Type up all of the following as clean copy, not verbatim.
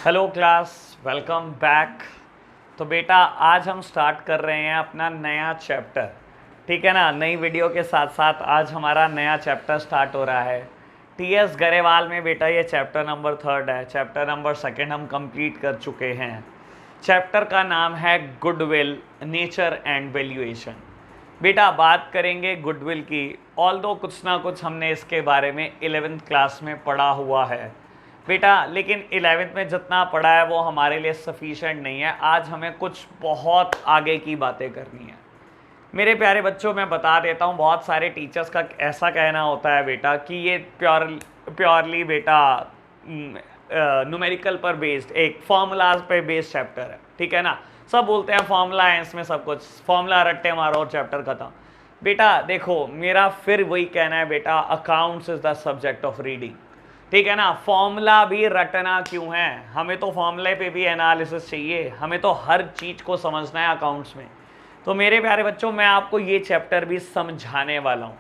Hello class, welcome back. तो बेटा आज हम स्टार्ट कर रहे हैं अपना नया चैप्टर। ठीक है ना, नई वीडियो के साथ साथ आज हमारा नया चैप्टर स्टार्ट हो रहा है। टीएस गरेवाल में बेटा ये चैप्टर नंबर 3 है। चैप्टर नंबर 2 हम कंप्लीट कर चुके हैं। चैप्टर का नाम है गुडविल, नेचर एंड वैल्यूएशन। बेटा बात करेंगे गुडविल की। ऑल्दो कुछ ना कुछ हमने इसके बारे में 11th क्लास में पढ़ा हुआ है बेटा, लेकिन 11th में जितना पढ़ा है वो हमारे लिए सफिशिएंट नहीं है। आज हमें कुछ बहुत आगे की बातें करनी है। मेरे प्यारे बच्चों, मैं बता देता हूँ, बहुत सारे टीचर्स का ऐसा कहना होता है बेटा कि ये प्योरली बेटा न्यूमेरिकल पर बेस्ड, एक फॉर्मूलाज पे बेस्ड चैप्टर है। ठीक है ना, सब बोलते हैं फॉर्मूला है इसमें, सब कुछ फॉर्मूला रट्टे मारो और चैप्टर खत्म। बेटा देखो, मेरा फिर वही कहना है बेटा, accounts is the subject of reading. ठीक है ना, फॉर्मूला भी रटना क्यों है, हमें तो फॉर्मूले पे भी एनालिसिस चाहिए, हमें तो हर चीज़ को समझना है अकाउंट्स में। तो मेरे प्यारे बच्चों, मैं आपको ये चैप्टर भी समझाने वाला हूँ।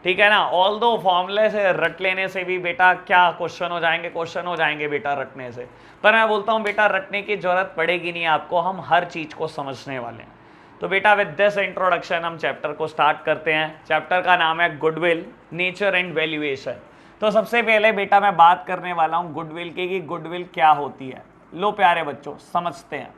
ठीक है ना, ऑल दो फॉर्मूले से रट लेने से भी बेटा क्या क्वेश्चन हो जाएंगे बेटा रटने से। पर मैं बोलता हूँ बेटा, रटने की जरूरत पड़ेगी नहीं आपको, हम हर चीज़ को समझने वाले हैं। तो बेटा विद दिस इंट्रोडक्शन हम चैप्टर को स्टार्ट करते हैं। चैप्टर का नाम है गुडविल, नेचर एंड वैल्यूएशन। तो सबसे पहले बेटा मैं बात करने वाला हूं गुडविल की, कि गुडविल क्या होती है। लो प्यारे बच्चों, समझते हैं।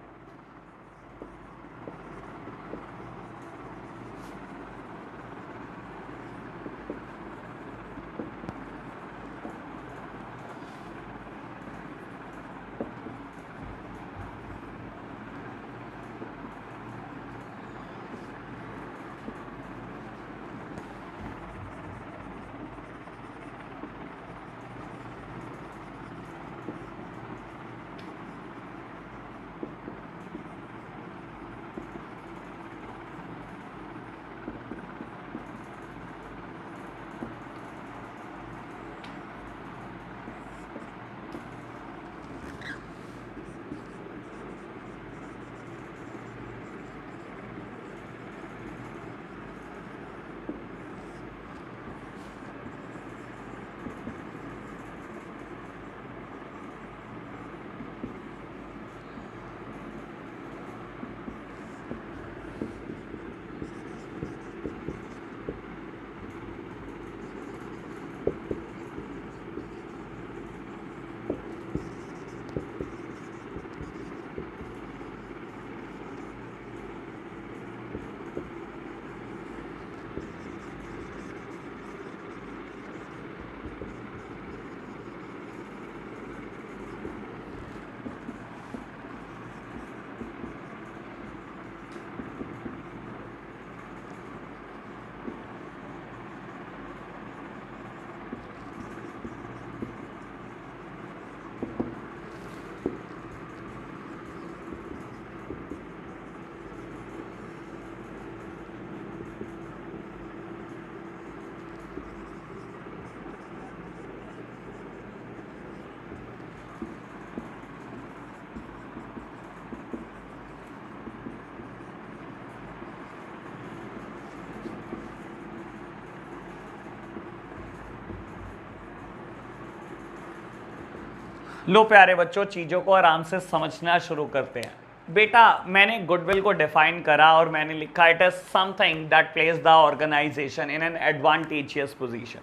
लो प्यारे बच्चों, चीज़ों को आराम से समझना शुरू करते हैं। बेटा मैंने गुडविल को डिफाइन करा और मैंने लिखा, it is something that place the organization in an advantageous position.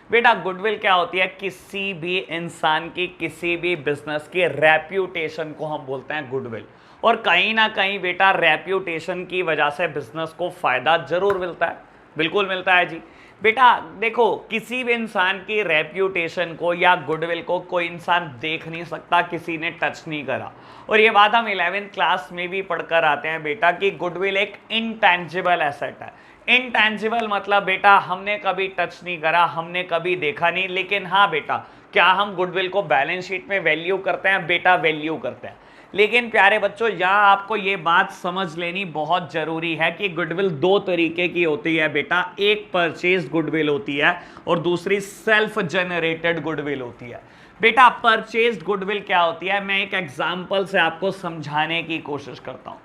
बेटा गुडविल क्या होती है, किसी भी इंसान की, किसी भी बिजनेस की रेप्यूटेशन को हम बोलते हैं गुडविल। और कहीं ना कहीं बेटा रेप्यूटेशन की वजह से बिजनेस को फायदा जरूर मिलता है, बिल्कुल मिलता है जी। बेटा देखो, किसी भी इंसान की रेप्यूटेशन को या गुडविल को कोई इंसान देख नहीं सकता, किसी ने टच नहीं करा। और ये बात हम 11th क्लास में भी पढ़कर आते हैं बेटा कि गुडविल एक इंटेंजिबल एसेट है। इंटेंजिबल मतलब बेटा हमने कभी टच नहीं करा, हमने कभी देखा नहीं, लेकिन हाँ बेटा, क्या हम गुडविल को बैलेंस शीट में वैल्यू करते हैं? बेटा वैल्यू करते हैं। लेकिन प्यारे बच्चों, यहाँ आपको ये बात समझ लेनी बहुत जरूरी है कि गुडविल दो तरीके की होती है बेटा। एक परचेज गुडविल होती है और दूसरी सेल्फ जनरेटेड गुडविल होती है। बेटा परचेज गुडविल क्या होती है, मैं एक एग्जांपल से आपको समझाने की कोशिश करता हूं।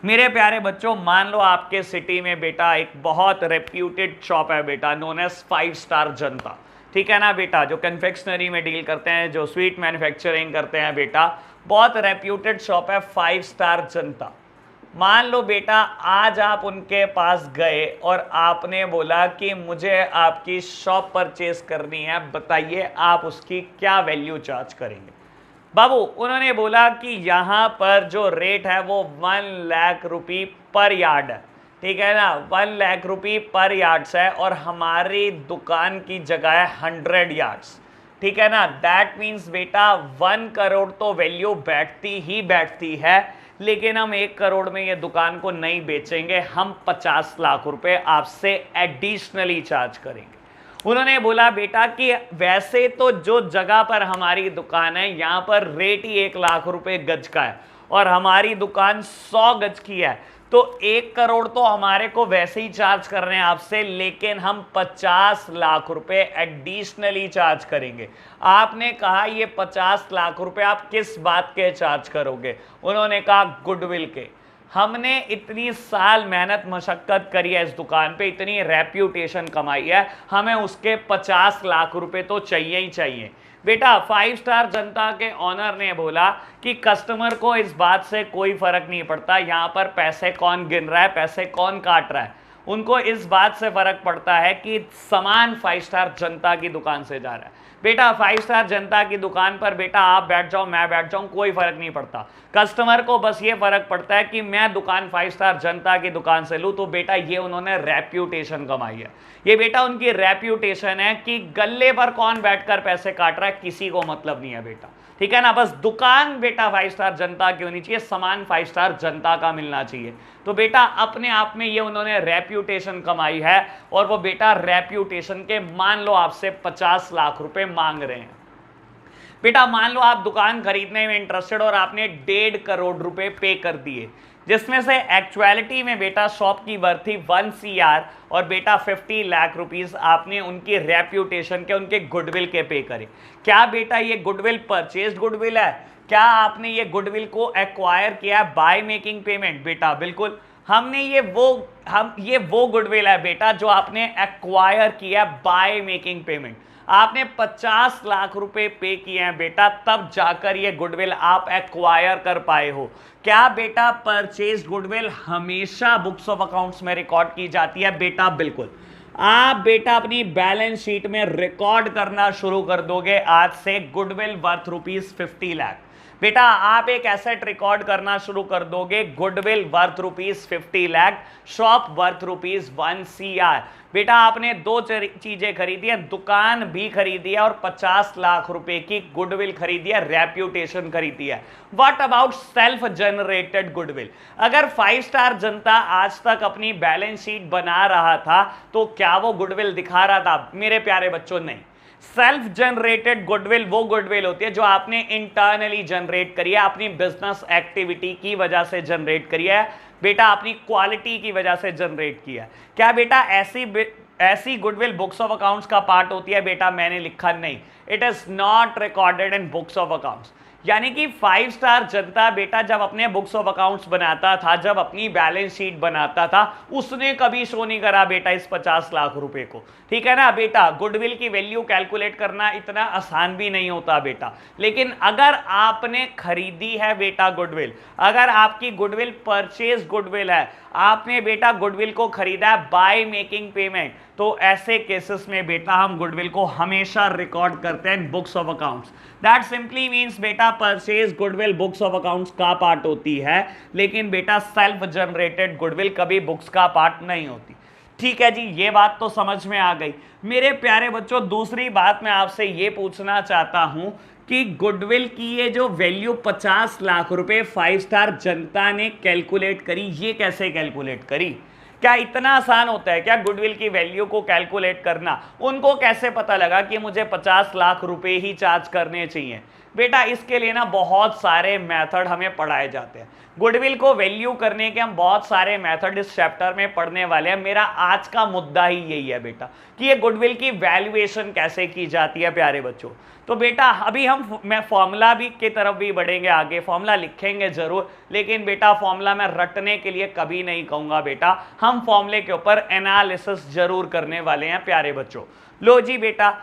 मेरे प्यारे बच्चों, मान लो आपके सिटी में बेटा एक बहुत रेप्यूटेड शॉप है बेटा, नोन एज 5 स्टार जनता। ठीक है ना बेटा, जो कन्फेक्शनरी में डील करते हैं, जो स्वीट मैन्युफैक्चरिंग करते हैं बेटा, बहुत रेप्यूटेड शॉप है 5 स्टार जनता। मान लो बेटा आज आप उनके पास गए और आपने बोला कि मुझे आपकी शॉप परचेज करनी है, बताइए आप उसकी क्या वैल्यू चार्ज करेंगे। बाबू उन्होंने बोला कि यहाँ पर जो रेट है वो 1 लाख रुपये पर यार्ड है, ठीक है ना, 1 लाख रुपये पर यार्ड्स है और हमारी दुकान की जगह है 100 यार्ड्स, ठीक है ना। दैट मीन्स बेटा 1 करोड़ तो वैल्यू बैठती ही बैठती है, लेकिन हम 1 करोड़ में ये दुकान को नहीं बेचेंगे, हम 50 लाख रुपए आपसे एडिशनली चार्ज करेंगे। उन्होंने बोला बेटा कि वैसे तो जो जगह पर हमारी दुकान है यहाँ पर रेट ही 1 लाख रुपए गज का है और हमारी दुकान 100 गज की है, तो 1 करोड़ तो हमारे को वैसे ही चार्ज कर रहे हैं आपसे, लेकिन हम 50 लाख रुपए एडिशनली चार्ज करेंगे। आपने कहा ये 50 लाख रुपए आप किस बात के चार्ज करोगे? उन्होंने कहा गुडविल के। हमने इतनी साल मेहनत मशक्कत करी है इस दुकान पे, इतनी रेप्यूटेशन कमाई है, हमें उसके 50 लाख रुपए तो चाहिए ही चाहिए। बेटा 5 स्टार जनता के ऑनर ने बोला कि कस्टमर को इस बात से कोई फर्क नहीं पड़ता यहाँ पर पैसे कौन गिन रहा है, पैसे कौन काट रहा है, उनको इस बात से फर्क पड़ता है कि सामान 5 स्टार जनता की दुकान से जा रहा है। बेटा 5 स्टार जनता की दुकान पर बेटा आप बैठ जाओ, मैं बैठ जाऊं, कोई फर्क नहीं पड़ता। कस्टमर को बस ये फर्क पड़ता है कि मैं दुकान 5 स्टार जनता की दुकान से लूं, तो बेटा ये उन्होंने रेप्यूटेशन कमाई है। ये बेटा उनकी रेप्यूटेशन है कि गल्ले पर कौन बैठकर पैसे काट रहा है किसी को मतलब नहीं है बेटा, ठीक है ना। बस दुकान बेटा 5 स्टार जनता की होनी चाहिए, सामान 5 स्टार जनता का मिलना चाहिए। तो बेटा अपने आप में ये उन्होंने रेप्यूटेशन कमाई है और वो बेटा रेप्यूटेशन के मान लो आपसे 50 लाख रुपए मांग रहे हैं। बेटा मान लो आप दुकान खरीदने में इंटरेस्टेड और आपने 1.5 करोड़ रुपए पे कर दिए, जिसमें से एक्चुअलिटी में बेटा शॉप की वर्थ थी 1 CR और बेटा 50 लाख रुपीस आपने उनकी रेप्यूटेशन के, उनके गुडविल के पे करे। क्या बेटा ये गुडविल परचेज्ड गुडविल है? क्या आपने ये गुडविल को एक्वायर किया बाय मेकिंग पेमेंट? बेटा बिल्कुल, हमने ये वो गुडविल है बेटा जो आपने एक्वायर किया बाय मेकिंग पेमेंट। आपने 50 लाख रुपए पे किए हैं बेटा, तब जाकर ये गुडविल आप एक्वायर कर पाए हो। क्या बेटा परचेज गुडविल हमेशा बुक्स ऑफ अकाउंट्स में रिकॉर्ड की जाती है? बेटा बिल्कुल। आप बेटा अपनी बैलेंस शीट में रिकॉर्ड करना शुरू कर दोगे आज से गुडविल वर्थ ₹50 लाख। बेटा आप एक एसेट रिकॉर्ड करना शुरू कर दोगे, goodwill worth ₹50 lakh, shop worth ₹1 CR। बेटा आपने 2 चीजें खरीदी है, दुकान भी खरीदी है और 50 लाख रुपए की गुडविल खरीदी है, रेप्यूटेशन खरीदी है। What about self generated goodwill? अगर 5 स्टार जनता आज तक अपनी बैलेंस शीट बना रहा था तो क्या वो गुडविल दिखा रहा था? मेरे प्यारे बच्चों नहीं। सेल्फ जनरेटेड गुडविल वो गुडविल होती है जो आपने इंटरनली जनरेट करी है, अपनी बिजनेस एक्टिविटी की वजह से जनरेट करी है बेटा, अपनी क्वालिटी की वजह से जनरेट किया है। क्या बेटा ऐसी गुडविल बुक्स ऑफ अकाउंट्स का पार्ट होती है? बेटा मैंने लिखा नहीं, it is not recorded in books of accounts. यानी कि 5 स्टार जनता बेटा जब अपने बुक्स ऑफ अकाउंट्स बनाता था, जब अपनी बैलेंस शीट बनाता था, उसने कभी शो नहीं करा बेटा इस 50 लाख रुपए को, ठीक है ना बेटा। गुडविल की वैल्यू कैलकुलेट करना इतना आसान भी नहीं होता बेटा, लेकिन अगर आपने खरीदी है बेटा गुडविल, अगर आपकी गुडविल परचेज गुडविल है, आपने बेटा गुडविल को खरीदा है बाय मेकिंग पेमेंट, तो ऐसे केसेस में बेटा हम गुडविल को हमेशा रिकॉर्ड करते हैं books of accounts. That simply means बेटा purchase goodwill books of accounts का पार्ट होती है, लेकिन बेटा सेल्फ जनरेटेड गुडविल कभी बुक्स का पार्ट नहीं होती। ठीक है जी, ये बात तो समझ में आ गई। मेरे प्यारे बच्चों दूसरी बात मैं आपसे ये पूछना चाहता हूं कि गुडविल की ये जो वैल्यू 50 लाख रुपए 5 स्टार जनता ने कैलकुलेट करी, ये कैसे कैलकुलेट करी? क्या इतना आसान होता है क्या गुडविल की वैल्यू को कैलकुलेट करना? उनको कैसे पता लगा कि मुझे 50 लाख रुपए ही चार्ज करने चाहिए? बेटा इसके लिए ना बहुत सारे मेथड हमें पढ़ाए जाते हैं। गुडविल को वैल्यू करने के हम बहुत सारे मेथड इस चैप्टर में पढ़ने वाले हैं। मेरा आज का मुद्दा ही यही है बेटा कि ये गुडविल की वैल्यूएशन कैसे की जाती है प्यारे बच्चों। तो बेटा अभी मैं फॉर्मूला भी की तरफ भी बढ़ेंगे, आगे फॉर्मूला लिखेंगे जरूर, लेकिन बेटा फॉर्मूला मैं रटने के लिए कभी नहीं कहूंगा बेटा, हम फॉर्मूले के ऊपर एनालिसिस जरूर करने वाले हैं प्यारे बच्चों। लो जी बेटा,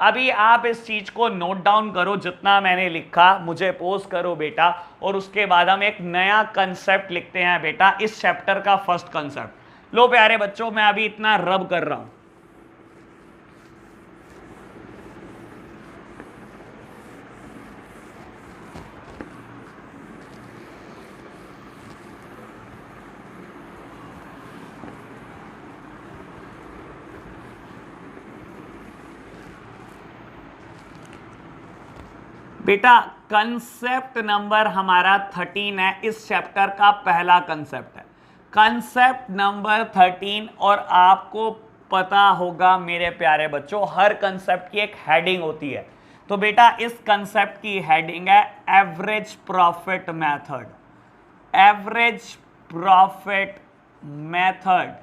अभी आप इस चीज को नोट डाउन करो, जितना मैंने लिखा मुझे पोस्ट करो बेटा, और उसके बाद हम एक नया कंसेप्ट लिखते हैं बेटा, इस चैप्टर का फर्स्ट कंसेप्ट। लो प्यारे बच्चों, मैं अभी इतना रब कर रहा हूं। बेटा कंसेप्ट नंबर हमारा 13 है, इस चैप्टर का पहला कंसेप्ट है, कंसेप्ट नंबर 13। और आपको पता होगा मेरे प्यारे बच्चों, हर कंसेप्ट की एक हेडिंग होती है। तो बेटा इस कंसेप्ट की हेडिंग है average profit method. Average profit method,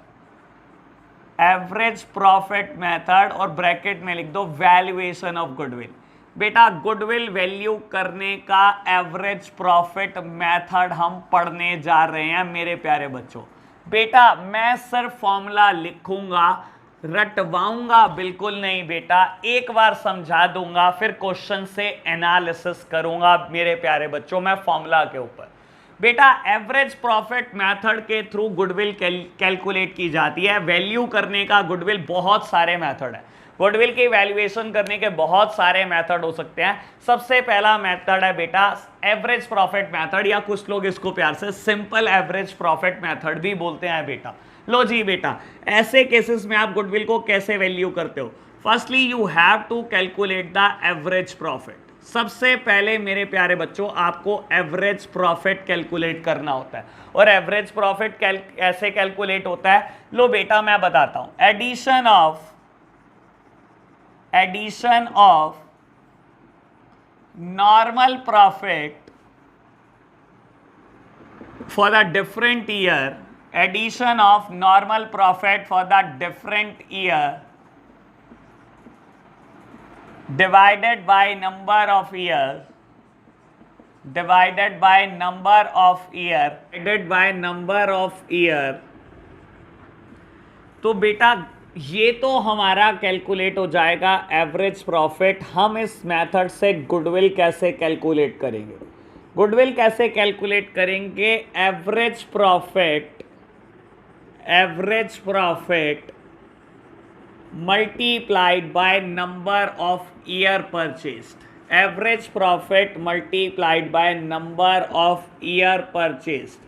average profit method, और ब्रैकेट में लिख दो वैल्यूएशन ऑफ गुडविल। बेटा गुडविल वैल्यू करने का एवरेज प्रॉफिट मेथड हम पढ़ने जा रहे हैं मेरे प्यारे बच्चों। बेटा मैं सिर्फ फॉर्मूला लिखूंगा, रटवाऊंगा बिल्कुल नहीं बेटा, एक बार समझा दूंगा, फिर क्वेश्चन से एनालिसिस करूंगा मेरे प्यारे बच्चों मैं फॉर्मूला के ऊपर। बेटा एवरेज प्रॉफिट मेथड के थ्रू गुडविल कैलकुलेट की जाती है। वैल्यू करने का गुडविल बहुत सारे मेथड है, गुडविल की वैल्यूएशन करने के बहुत सारे मेथड हो सकते हैं। सबसे पहला मेथड है बेटा एवरेज प्रॉफिट मेथड, या कुछ लोग इसको प्यार से सिंपल एवरेज प्रॉफिट मेथड भी बोलते हैं बेटा। लो जी बेटा, ऐसे केसेस में आप गुडविल को कैसे वैल्यू करते हो? Firstly you have to calculate the average profit. सबसे पहले मेरे प्यारे बच्चों आपको एवरेज प्रॉफिट कैलकुलेट करना होता है, और एवरेज प्रॉफिट कैसे कैलकुलेट होता है? लो बेटा मैं बताता हूं। Addition of normal profit for the different year, addition of normal profit for the different year divided by number of years, divided by number of year, divided by number of year। तो बेटा ये तो हमारा calculate हो जाएगा average profit. हम इस method से गुडविल कैसे कैलकुलेट करेंगे? गुडविल कैसे कैलकुलेट करेंगे? Average profit multiplied by number of year purchased, average profit multiplied by number of year purchased।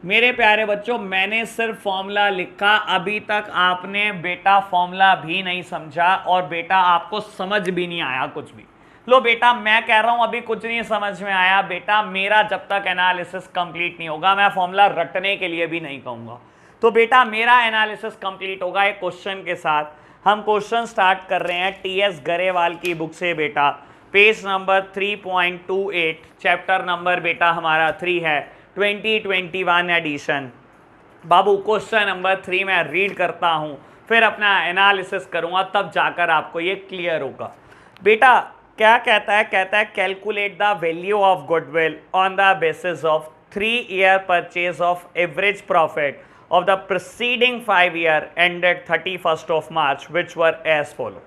मेरे प्यारे बच्चों मैंने सिर्फ फॉर्मूला लिखा, अभी तक आपने बेटा फॉर्मूला भी नहीं समझा, और बेटा आपको समझ भी नहीं आया कुछ भी। लो बेटा मैं कह रहा हूं अभी कुछ नहीं समझ में आया बेटा, मेरा जब तक एनालिसिस कंप्लीट नहीं होगा मैं फॉर्मूला रटने के लिए भी नहीं कहूंगा। तो बेटा मेरा एनालिसिस कंप्लीट होगा एक क्वेश्चन के साथ। हम क्वेश्चन स्टार्ट कर रहे हैं टीएस गरेवाल की बुक से बेटा, पेज नंबर 3.28, चैप्टर नंबर बेटा हमारा 3 है, 2021 एडिशन। बाबू क्वेश्चन नंबर 3 मैं रीड करता हूं, फिर अपना एनालिसिस करूंगा, तब जाकर आपको ये क्लियर होगा। बेटा क्या कहता है? कहता है calculate the value of goodwill on the basis of 3 year purchase of average profit of the preceding 5 year ended 31st of March which were as follow।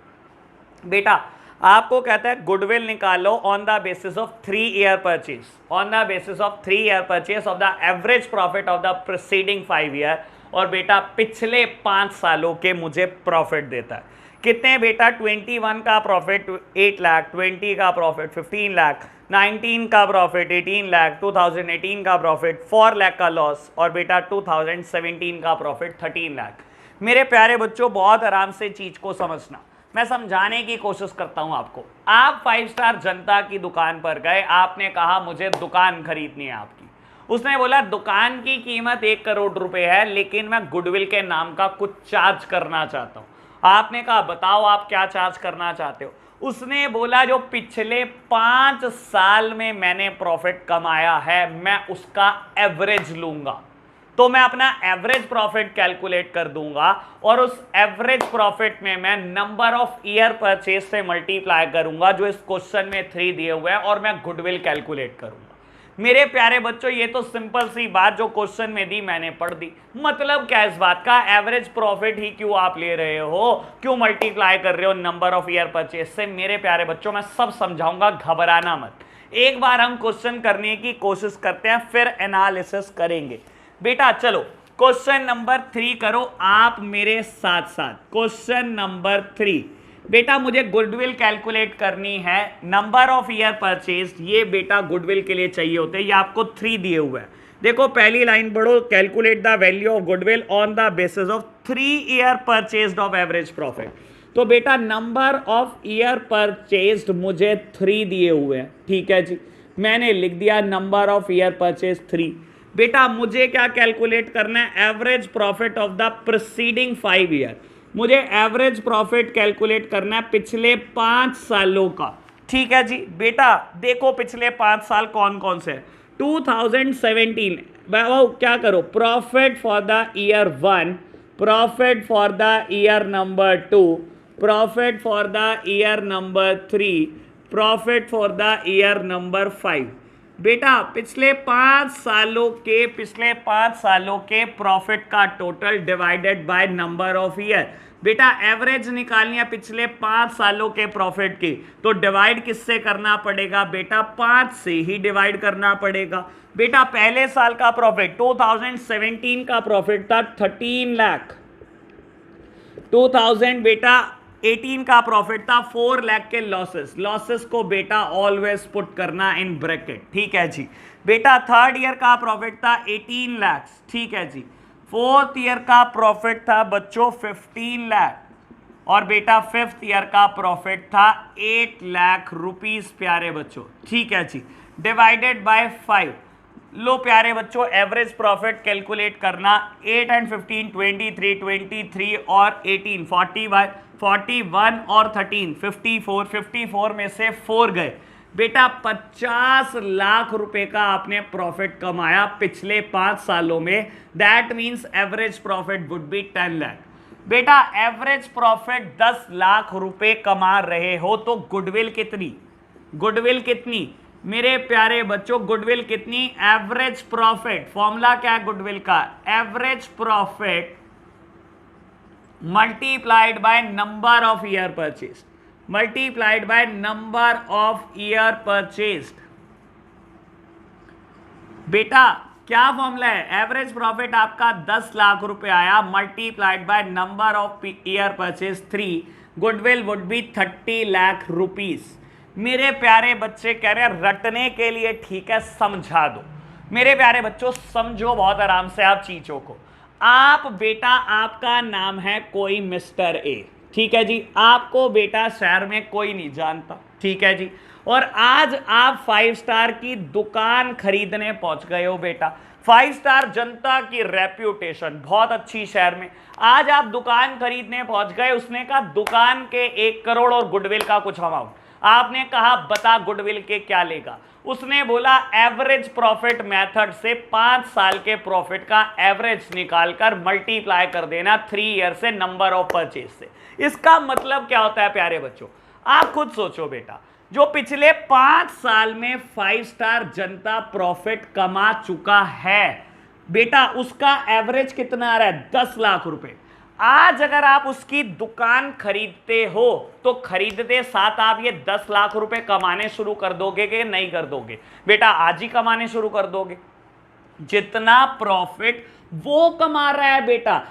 बेटा आपको कहता है गुडविल निकालो on the basis of 3 year purchase, on the basis of 3 year purchase of the average profit of the preceding 5 year, और बेटा पिछले 5 सालों के मुझे प्रॉफिट देता है। कितने बेटा? 21 का प्रॉफिट 8 लाख, 20 का प्रॉफिट 15 लाख, 19 का प्रॉफिट 18 लाख, 2018 का प्रॉफिट 4 लाख का लॉस, और बेटा 2017 का प्रॉफिट 13 लाख। मेरे प्यारे बच्चों बहुत आराम से चीज को समझना, मैं समझाने की कोशिश करता हूं आपको। आप 5 स्टार जनता की दुकान पर गए, आपने कहा मुझे दुकान खरीदनी है आपकी। उसने बोला दुकान की कीमत 1 करोड़ रुपए है, लेकिन मैं गुडविल के नाम का कुछ चार्ज करना चाहता हूं। आपने कहा बताओ आप क्या चार्ज करना चाहते हो? उसने बोला जो पिछले 5 साल में मैंने प्रॉफिट कमाया है मैं उसका एवरेज लूंगा। तो मैं अपना एवरेज प्रॉफिट कैलकुलेट कर दूंगा, और उस एवरेज प्रॉफिट में मैं नंबर ऑफ ईयर परचेज से मल्टीप्लाई करूंगा जो इस क्वेश्चन में 3 दिए हुए हैं, और मैं गुडविल कैलकुलेट करूंगा। मेरे प्यारे बच्चों ये तो सिंपल सी बात जो क्वेश्चन में दी मैंने पढ़ दी। मतलब क्या इस बात का, एवरेज प्रॉफिट ही क्यों आप ले रहे हो, क्यों मल्टीप्लाई कर रहे हो नंबर ऑफ ईयर परचेज से। मेरे प्यारे बच्चों मैं सब समझाऊंगा, घबराना मत। एक बार हम क्वेश्चन करने की कोशिश करते हैं फिर एनालिसिस करेंगे। बेटा चलो क्वेश्चन नंबर 3 करो आप मेरे साथ साथ। क्वेश्चन नंबर 3 बेटा मुझे गुडविल कैलकुलेट करनी है, नंबर ऑफ ईयर परचेज। ये बेटा गुडविल के लिए चाहिए होते हैं, ये आपको 3 दिए हुए हैं। देखो पहली लाइन पढ़ो, calculate the value of goodwill on the basis of 3 year purchased of average profit. तो बेटा नंबर ऑफ ईयर परचेज्ड मुझे 3 दिए हुए हैं, ठीक है जी, मैंने लिख दिया नंबर ऑफ ईयर परचेज 3। बेटा मुझे क्या कैलकुलेट करना है, average profit of the preceding 5 year. मुझे एवरेज प्रॉफिट कैलकुलेट करना है पिछले 5 सालों का, ठीक है जी। बेटा देखो पिछले 5 साल कौन कौन से हैं। 2017 क्या करो, profit for the year 1, profit for the year number 2, profit for the year number 3, profit for the year number 5। बेटा पिछले 5 सालों के प्रॉफिट का total divided by number of year. बेटा एवरेज निकालनी है पिछले 5 सालों के प्रॉफिट की, तो डिवाइड किससे करना पड़ेगा बेटा, 5 से ही डिवाइड करना पड़ेगा। बेटा पहले साल का प्रॉफिट 2017 का प्रॉफिट था 13 लाख, 2000 बेटा 18 का प्रॉफिट था 4 लाख के लॉसेस को बेटा ऑलवेज पुट करना इन ब्रैकेट, ठीक है जी। बेटा थर्ड ईयर का प्रॉफिट था 18 लाख, ठीक है जी। फोर्थ ईयर का प्रॉफिट था बच्चों 15 लाख, और बेटा फिफ्थ ईयर का प्रॉफिट था 8 लाख रुपीस प्यारे बच्चों, ठीक है जी, डिवाइडेड बाय 5। लो प्यारे बच्चों एवरेज प्रॉफिट कैलकुलेट करना, 8 and 15 23, 23 और 18 41 और 13 54, 54 में से 4 गए। बेटा 50 लाख रुपए का आपने प्रॉफिट कमाया पिछले 5 सालों में, that means average profit would be 10 lakh. बेटा एवरेज प्रॉफिट 10 लाख रुपए कमा रहे हो तो गुडविल कितनी मेरे प्यारे बच्चों, गुडविल कितनी, एवरेज प्रॉफिट, फॉर्मूला क्या है गुडविल का, average profit multiplied by number of year purchase, multiplied by number of year purchased. बेटा क्या फॉर्मूला है, एवरेज प्रॉफिट आपका 10 लाख रुपए आया, multiplied by number of year purchase 3, goodwill would be 30 lakh rupees. मेरे प्यारे बच्चे कह रहे हैं रटने के लिए, ठीक है समझा दो। मेरे प्यारे बच्चों समझो बहुत आराम से आप चीजों को। आप बेटा आपका नाम है कोई मिस्टर ए, ठीक है जी, आपको बेटा शहर में कोई नहीं जानता, ठीक है जी, और आज आप 5 स्टार की दुकान खरीदने पहुंच गए हो। बेटा 5 स्टार जनता की रेप्यूटेशन बहुत अच्छी शहर में, आज आप दुकान खरीदने पहुंच गए, उसने कहा दुकान के 1 करोड़ और गुडविल का कुछ अमाउंट, आपने कहा बता गुडविल के क्या लेगा, उसने बोला एवरेज प्रॉफिट मेथड से 5 साल के प्रॉफिट का एवरेज निकालकर मल्टीप्लाई कर देना 3 ईयर से नंबर ऑफ परचेज से। इसका मतलब क्या होता है प्यारे बच्चों, आप खुद सोचो बेटा, जो पिछले 5 साल में 5 स्टार जनता प्रॉफिट कमा चुका है बेटा, उसका एवरेज कितना आ रहा है, 10 लाख रुपए। आज अगर आप उसकी दुकान खरीदते हो तो खरीदते साथ आप ये 10 लाख रुपए कमाने शुरू कर दोगे कि नहीं कर दोगे बेटा, आज ही कमाने शुरू कर दोगे। जितना प्रॉफिट वो कमा रहा है बेटा,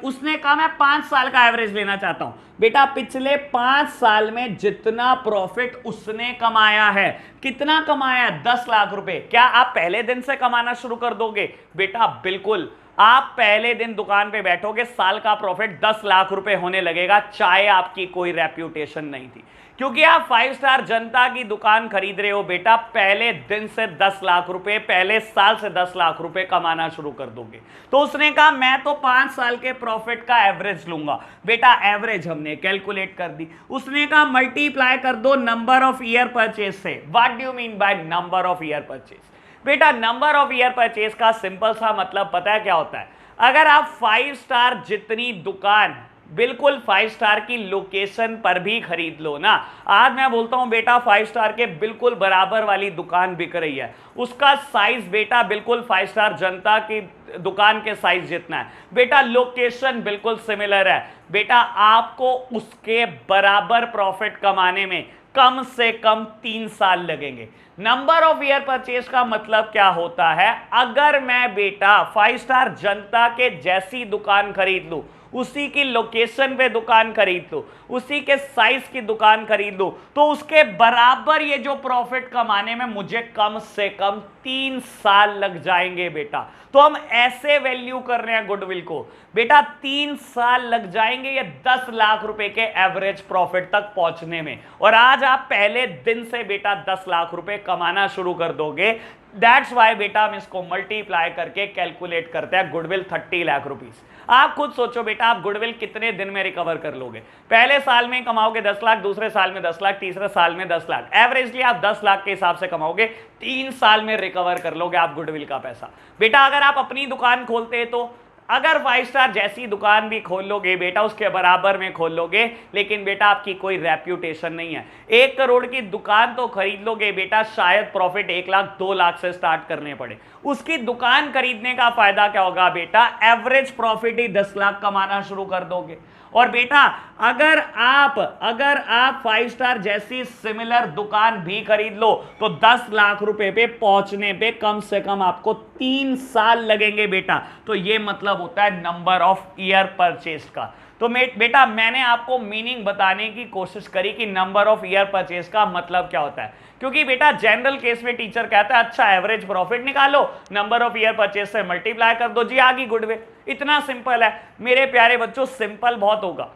उसने कहा मैं 5 साल का एवरेज लेना चाहता हूं बेटा, पिछले 5 साल में जितना प्रॉफिट उसने कमाया है, कितना कमाया है, 10 लाख रुपए। क्या आप पहले दिन से कमाना शुरू कर दोगे बेटा, बिल्कुल, आप पहले दिन दुकान पे बैठोगे साल का प्रॉफिट 10 लाख रुपए होने लगेगा, चाहे आपकी कोई रेप्यूटेशन नहीं थी, क्योंकि आप 5 स्टार जनता की दुकान खरीद रहे हो बेटा, पहले दिन से 10 लाख रुपए, पहले साल से 10 लाख रुपए कमाना शुरू कर दोगे। तो उसने कहा मैं तो 5 साल के प्रॉफिट का एवरेज लूंगा बेटा, एवरेज हमने कैलकुलेट कर दी। उसने कहा मल्टीप्लाई कर दो नंबर ऑफ ईयर परचेज से। What do you mean by number of year purchase बेटा, नंबर ऑफ ईयर परचेज का सिंपल सा मतलब पता है क्या होता है, अगर आप 5 स्टार जितनी दुकान बिल्कुल 5 स्टार की लोकेशन पर भी खरीद लो ना। आज मैं बोलता हूं बेटा 5 स्टार के बिल्कुल बराबर वाली दुकान बिक रही है, उसका साइज बेटा बिल्कुल 5 स्टार जनता की दुकान के साइज जितना है बेटा, लोकेशन बिल्कुल सिमिलर है बेटा, आपको उसके बराबर प्रॉफिट कमाने में कम से कम 3 साल लगेंगे। नंबर ऑफ ईयर परचेज का मतलब क्या होता है, अगर मैं बेटा 5 स्टार जनता के जैसी दुकान खरीद लूं, उसी की लोकेशन पे दुकान खरीद लो, उसी के साइज की दुकान खरीद लो, तो उसके बराबर ये जो प्रॉफिट कमाने में मुझे कम से कम 3 साल लग जाएंगे बेटा। तो हम ऐसे वैल्यू कर रहे हैं गुडविल को बेटा, 3 साल लग जाएंगे ये 10 लाख रुपए के एवरेज प्रॉफिट तक पहुंचने में, और आज आप पहले दिन से बेटा 10 लाख रुपए कमाना शुरू कर दोगे। दैट्स वाई बेटा हम इसको मल्टीप्लाई करके कैलकुलेट करते हैं गुडविल 30 लाख रुपीस। आप खुद सोचो बेटा, आप गुडविल कितने दिन में रिकवर कर लोगे। पहले साल में कमाओगे 10 लाख, दूसरे साल में 10 लाख, तीसरे साल में 10 लाख, एवरेजली आप 10 लाख के हिसाब से कमाओगे, 3 साल में रिकवर कर लोगे आप गुडविल का पैसा बेटा। अगर आप अपनी दुकान खोलते तो अगर 5 स्टार जैसी दुकान भी खोल लोगे बेटा, उसके बराबर में खोल लोगे, लेकिन बेटा आपकी कोई रेप्यूटेशन नहीं है। 1 करोड़ की दुकान तो खरीद लोगे बेटा, शायद प्रॉफिट 1 लाख 2 लाख से स्टार्ट करने पड़े। उसकी दुकान खरीदने का फायदा क्या होगा बेटा, एवरेज प्रॉफिट ही 10 लाख कमाना शुरू कर दोगे। और बेटा अगर आप 5 स्टार जैसी सिमिलर दुकान भी खरीद लो तो 10 लाख रुपए पे पहुंचने पे कम से कम आपको 3 साल लगेंगे बेटा। तो ये मतलब होता है नंबर ऑफ ईयर परचेज का। तो बेटा मैंने आपको मीनिंग बताने की कोशिश करी कि नंबर ऑफ ईयर परचेज का मतलब क्या होता है, क्योंकि बेटा जनरल केस में टीचर कहता है अच्छा एवरेज प्रॉफिट निकालो, नंबर ऑफ ईयर परचेज से मल्टीप्लाई कर दो जी, आ गई गुडविल। इतना सिंपल है मेरे प्यारे बच्चों, सिंपल बहुत होगा,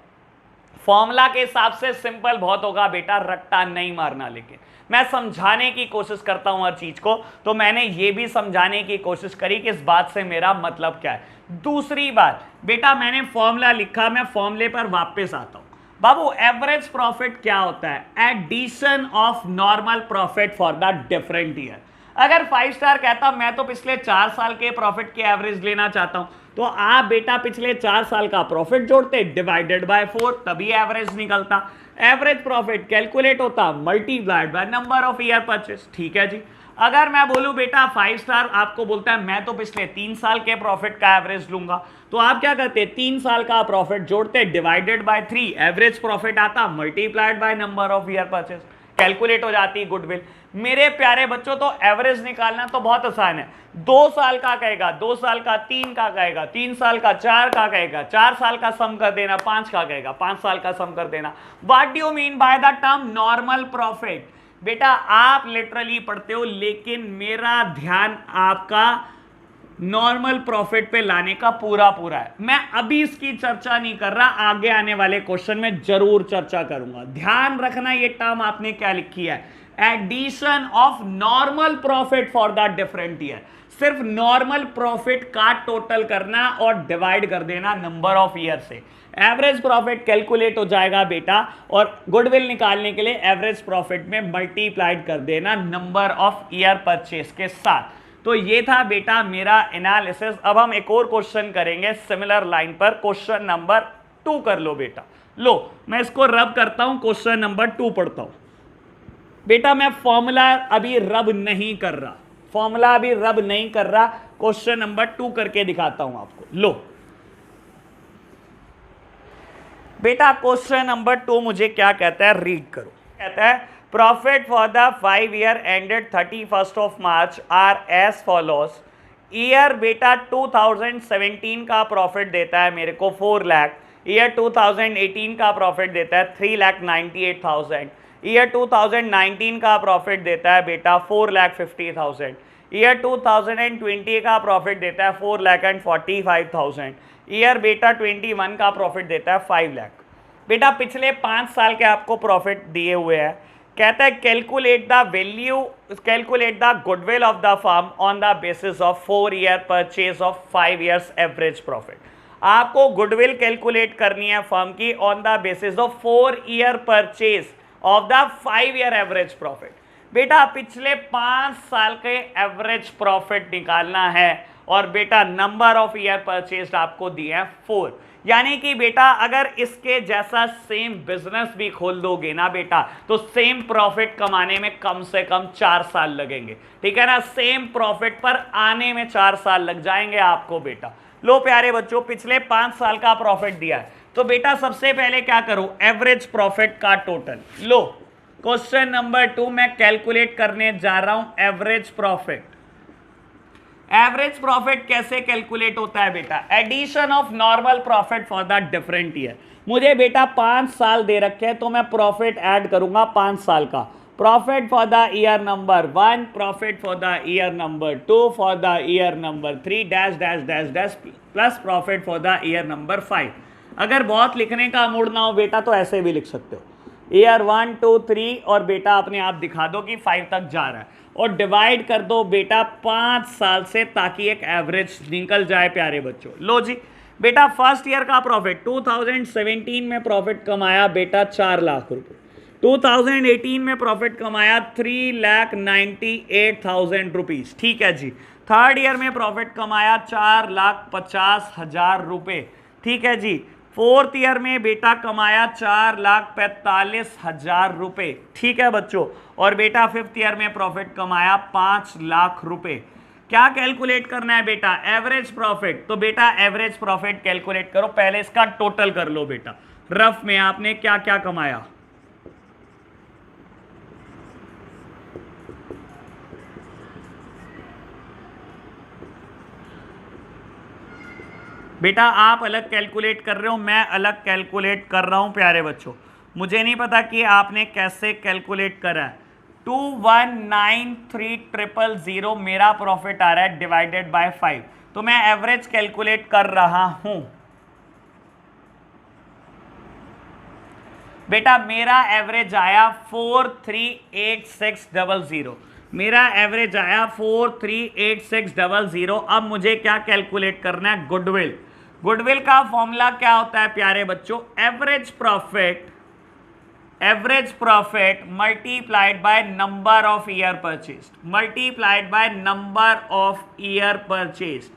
फॉर्मूला के हिसाब से सिंपल बहुत होगा बेटा, रट्टा नहीं मारना। लेकिन मैं समझाने की कोशिश करता हूं हर चीज को, तो मैंने ये भी समझाने की कोशिश करी कि इस बात से मेरा मतलब क्या है। दूसरी बात बेटा, मैंने फॉर्मूला लिखा, मैं फॉर्मूले पर वापस आता हूं। बाबू एवरेज प्रॉफिट क्या होता है, addition of normal profit for the different year. अगर 5 स्टार कहता मैं तो पिछले 4 साल के प्रॉफिट की एवरेज लेना चाहता हूं, तो आप बेटा पिछले 4 साल का प्रॉफिट जोड़ते डिवाइडेड बाय 4, तभी एवरेज निकलता। एवरेज प्रॉफिट कैलकुलेट होता multiplied by number of year purchase. ठीक है जी। अगर मैं बोलूं बेटा 5 स्टार आपको बोलता है मैं तो पिछले 3 साल के प्रॉफिट का एवरेज लूंगा, तो आप क्या करते, 3 साल का प्रॉफिट जोड़ते डिवाइडेड बाय 3, एवरेज प्रॉफिट आता multiplied by number of year purchase, calculate हो जाती है गुडविल। मेरे प्यारे बच्चों तो एवरेज निकालना तो बहुत आसान है। 2 साल का कहेगा 2 साल का, 3 का कहेगा 3 साल का, 4 का कहेगा 4 साल का सम कर देना, 5 का कहेगा 5 साल का सम कर देना। What do you mean by the term normal profit? बेटा आप लिटरली पढ़ते हो, लेकिन मेरा ध्यान आपका नॉर्मल प्रॉफिट पे लाने का पूरा है। मैं अभी इसकी चर्चा नहीं कर रहा, आगे आने वाले क्वेश्चन में जरूर चर्चा करूंगा। ध्यान रखना ये टर्म आपने क्या लिखी है, addition of normal profit for the different year. सिर्फ नॉर्मल प्रॉफिट का टोटल करना और डिवाइड कर देना नंबर ऑफ ईयर से, एवरेज प्रॉफिट कैलकुलेट हो जाएगा बेटा, और गुडविल निकालने के लिए एवरेज प्रॉफिट में मल्टीप्लाइड कर देना नंबर ऑफ ईयर परचेस के साथ। तो ये था बेटा मेरा एनालिसिस। अब हम एक और क्वेश्चन करेंगे सिमिलर लाइन पर, क्वेश्चन नंबर 2 कर लो बेटा। लो मैं इसको रब करता हूं, क्वेश्चन नंबर 2 पढ़ता हूं बेटा। मैं फॉर्मूला अभी रब नहीं कर रहा, क्वेश्चन नंबर 2 करके दिखाता हूं आपको। लो बेटा क्वेश्चन नंबर 2 मुझे क्या कहता है, रीड करो। कहता है profit for the 5 year ended 31st of March are as follows. Year बेटा 2017 का प्रॉफिट देता है मेरे को 4 लाख, ईयर 2018 का प्रॉफिट देता है 3,98,000, ईयर 2019 का प्रॉफिट देता है बेटा 4,50,000, ईयर 2020 का प्रॉफिट देता है 4,45,000, ईयर बेटा 21 का प्रॉफिट देता है 5 लाख। बेटा पिछले 5 साल के आपको प्रॉफिट दिए हुए हैं। कहता है calculate the goodwill of the firm on the basis of 4 year purchase of 5 years average profit. आपको गुडविल कैलकुलेट करनी है फर्म की on the basis of 4 year purchase of the 5 year average profit. बेटा पिछले 5 साल के एवरेज प्रॉफिट निकालना है, और बेटा नंबर ऑफ ईयर परचेज आपको दिए हैं 4। यानी कि बेटा अगर इसके जैसा सेम बिजनेस भी खोल दोगे ना बेटा, तो सेम प्रॉफिट कमाने में कम से कम 4 साल लगेंगे, ठीक है ना। सेम प्रॉफिट पर आने में 4 साल लग जाएंगे आपको बेटा। लो प्यारे बच्चों, पिछले 5 साल का प्रॉफिट दिया है, तो बेटा सबसे पहले क्या करो, एवरेज प्रॉफिट का टोटल लो। क्वेश्चन नंबर 2 मैं कैलकुलेट करने जा रहा हूं एवरेज प्रॉफिट। एवरेज प्रॉफिट कैसे कैलकुलेट होता है बेटा, addition of normal profit for the different year. मुझे बेटा 5 साल दे रखे हैं, तो मैं प्रॉफिट ऐड करूंगा 5 साल का। Profit for the year number 1, profit for the year number 2, for the year number 3 dash dash dash dash plus profit for the year number 5। अगर बहुत लिखने का मूड ना हो बेटा तो ऐसे भी लिख सकते हो, ईयर 1 2 3 और बेटा अपने आप दिखा दो कि 5 तक जा रहा है, और डिवाइड कर दो बेटा 5 साल से, ताकि एक एवरेज निकल जाए प्यारे बच्चों। लो जी बेटा, फर्स्ट ईयर का प्रॉफिट 2017 में प्रॉफिट कमाया बेटा 4 लाख रुपए, 2018 में प्रॉफिट कमाया 3,98,000 रुपीज, ठीक है जी। थर्ड ईयर में प्रॉफिट कमाया 4,50,000 रुपए, ठीक है जी। फोर्थ ईयर में बेटा कमाया 4,45,000 रुपए, ठीक है बच्चों। और बेटा फिफ्थ ईयर में प्रॉफिट कमाया 5 लाख रुपए। क्या कैलकुलेट करना है बेटा, एवरेज प्रॉफिट। तो बेटा एवरेज प्रॉफिट कैलकुलेट करो, पहले इसका टोटल कर लो बेटा, रफ में आपने क्या क्या कमाया। बेटा आप अलग कैलकुलेट कर रहे हो, मैं अलग कैलकुलेट कर रहा हूं प्यारे बच्चों। मुझे नहीं पता कि आपने कैसे कैलकुलेट करा है। 2,19,3,000 मेरा प्रॉफिट आ रहा है डिवाइडेड बाय 5, तो मैं एवरेज कैलकुलेट कर रहा हूं बेटा। मेरा एवरेज आया 4,386,000, मेरा एवरेज आया 4,386,000। अब मुझे क्या कैलकुलेट करना है, गुडविल। गुडविल का फॉर्मूला क्या होता है प्यारे बच्चों, average profit multiplied by number of year purchase, multiplied by number of year purchase.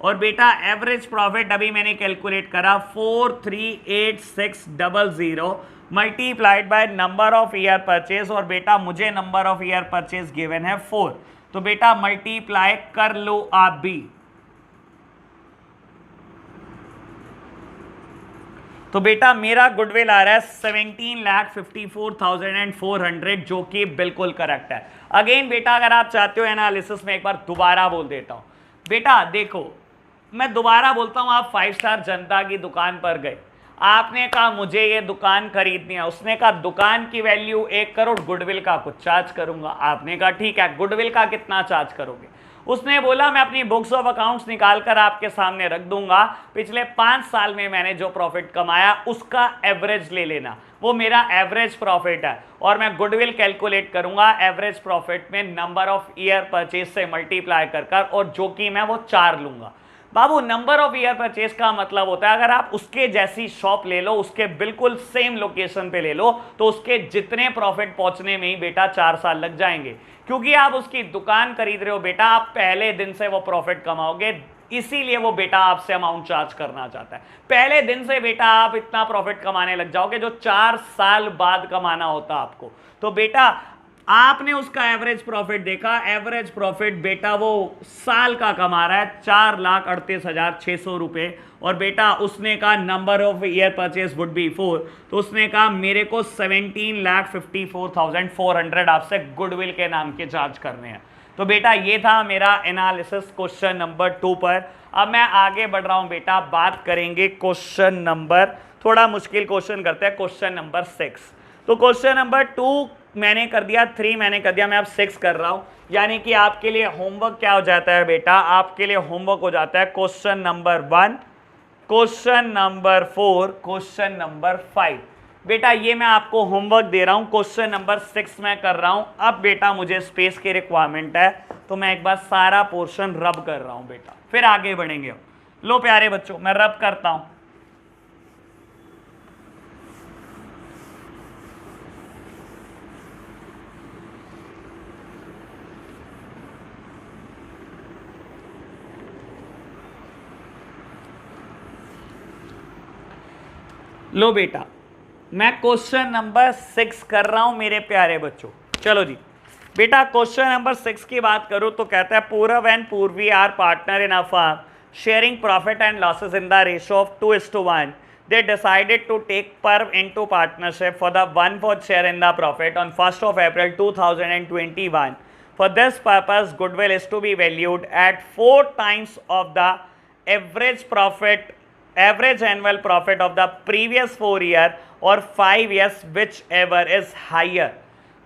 और बेटा एवरेज प्रॉफिट अभी मैंने कैलकुलेट करा 4,386,000 multiplied by number of year purchase, और बेटा मुझे number of year purchase given है 4, तो बेटा मल्टीप्लाई कर लो आप भी। तो बेटा मेरा गुडविल आ रहा है 17,54,400, जो कि बिल्कुल करेक्ट है। अगेन बेटा अगर आप चाहते हो एनालिसिस में एक बार दोबारा बोल देता हूं बेटा। देखो मैं दोबारा बोलता हूं, आप 5 स्टार जनता की दुकान पर गए, आपने कहा मुझे ये दुकान खरीदनी है, उसने कहा दुकान की वैल्यू 1 करोड़, गुडविल का कुछ चार्ज करूंगा। आपने कहा ठीक है, गुडविल का कितना चार्ज करोगे। उसने बोला मैं अपनी बुक्स ऑफ अकाउंट्स निकाल कर आपके सामने रख दूंगा, पिछले 5 साल में मैंने जो प्रॉफिट कमाया उसका एवरेज ले लेना, वो मेरा एवरेज प्रॉफिट है। और मैं गुडविल कैलकुलेट करूंगा एवरेज प्रॉफिट में नंबर ऑफ ईयर परचेज से मल्टीप्लाई कर, और जो कि मैं वो 4 लूंगा। बाबू नंबर ऑफ ईयर परचेज का मतलब होता है अगर आप उसके जैसी शॉप ले लो, उसके बिल्कुल सेम लोकेशन पे ले लो, तो उसके जितने प्रॉफिट पहुंचने में ही बेटा 4 साल लग जाएंगे, क्योंकि आप उसकी दुकान खरीद रहे हो बेटा, आप पहले दिन से वो प्रॉफिट कमाओगे, इसीलिए वो बेटा आपसे अमाउंट चार्ज करना चाहता है। पहले दिन से बेटा आप इतना प्रॉफिट कमाने लग जाओगे जो 4 साल बाद कमाना होता आपको। तो बेटा आपने उसका एवरेज प्रॉफिट देखा, एवरेज प्रॉफिट बेटा वो साल का कमा रहा है 4,38,600 रुपए, और बेटा उसने कहा number of year purchase would be 4, तो उसने कहा मेरे को 17,54,400 आपसे गुडविल के नाम के चार्ज करने हैं। तो बेटा ये था मेरा एनालिसिस क्वेश्चन नंबर 2 पर। अब मैं आगे बढ़ रहा हूं बेटा, बात करेंगे क्वेश्चन नंबर, थोड़ा मुश्किल क्वेश्चन करते हैं, क्वेश्चन नंबर 6। तो क्वेश्चन नंबर 2 मैंने कर दिया, 3 मैंने कर दिया, मैं अब 6 कर रहा हूं। यानी कि आपके लिए होमवर्क क्या हो जाता है बेटा, आपके लिए होमवर्क हो जाता है question number 1, question number 4, question number 5। बेटा ये मैं आपको होमवर्क दे रहा हूं, क्वेश्चन नंबर 6 मैं कर रहा हूं। अब बेटा मुझे स्पेस की रिक्वायरमेंट है, तो मैं एक बार सारा पोर्शन रब कर रहा हूं बेटा, फिर आगे बढ़ेंगे। लो प्यारे बच्चों मैं रब करता हूं। लो बेटा, मैं क्वेश्चन नंबर 6 कर रहा हूं मेरे प्यारे बच्चों। चलो जी बेटा, क्वेश्चन नंबर 6 की बात करूं तो कहता है Purav and Purvi are partner in a firm sharing profit and losses in the ratio of 2:1. They decided to take Parv into partnership for the 1/4 share in the profit on 1st of April 2021. For this purpose, goodwill is to be valued at 4 times of the average annual profit of the previous 4 year or 5 years, whichever is higher.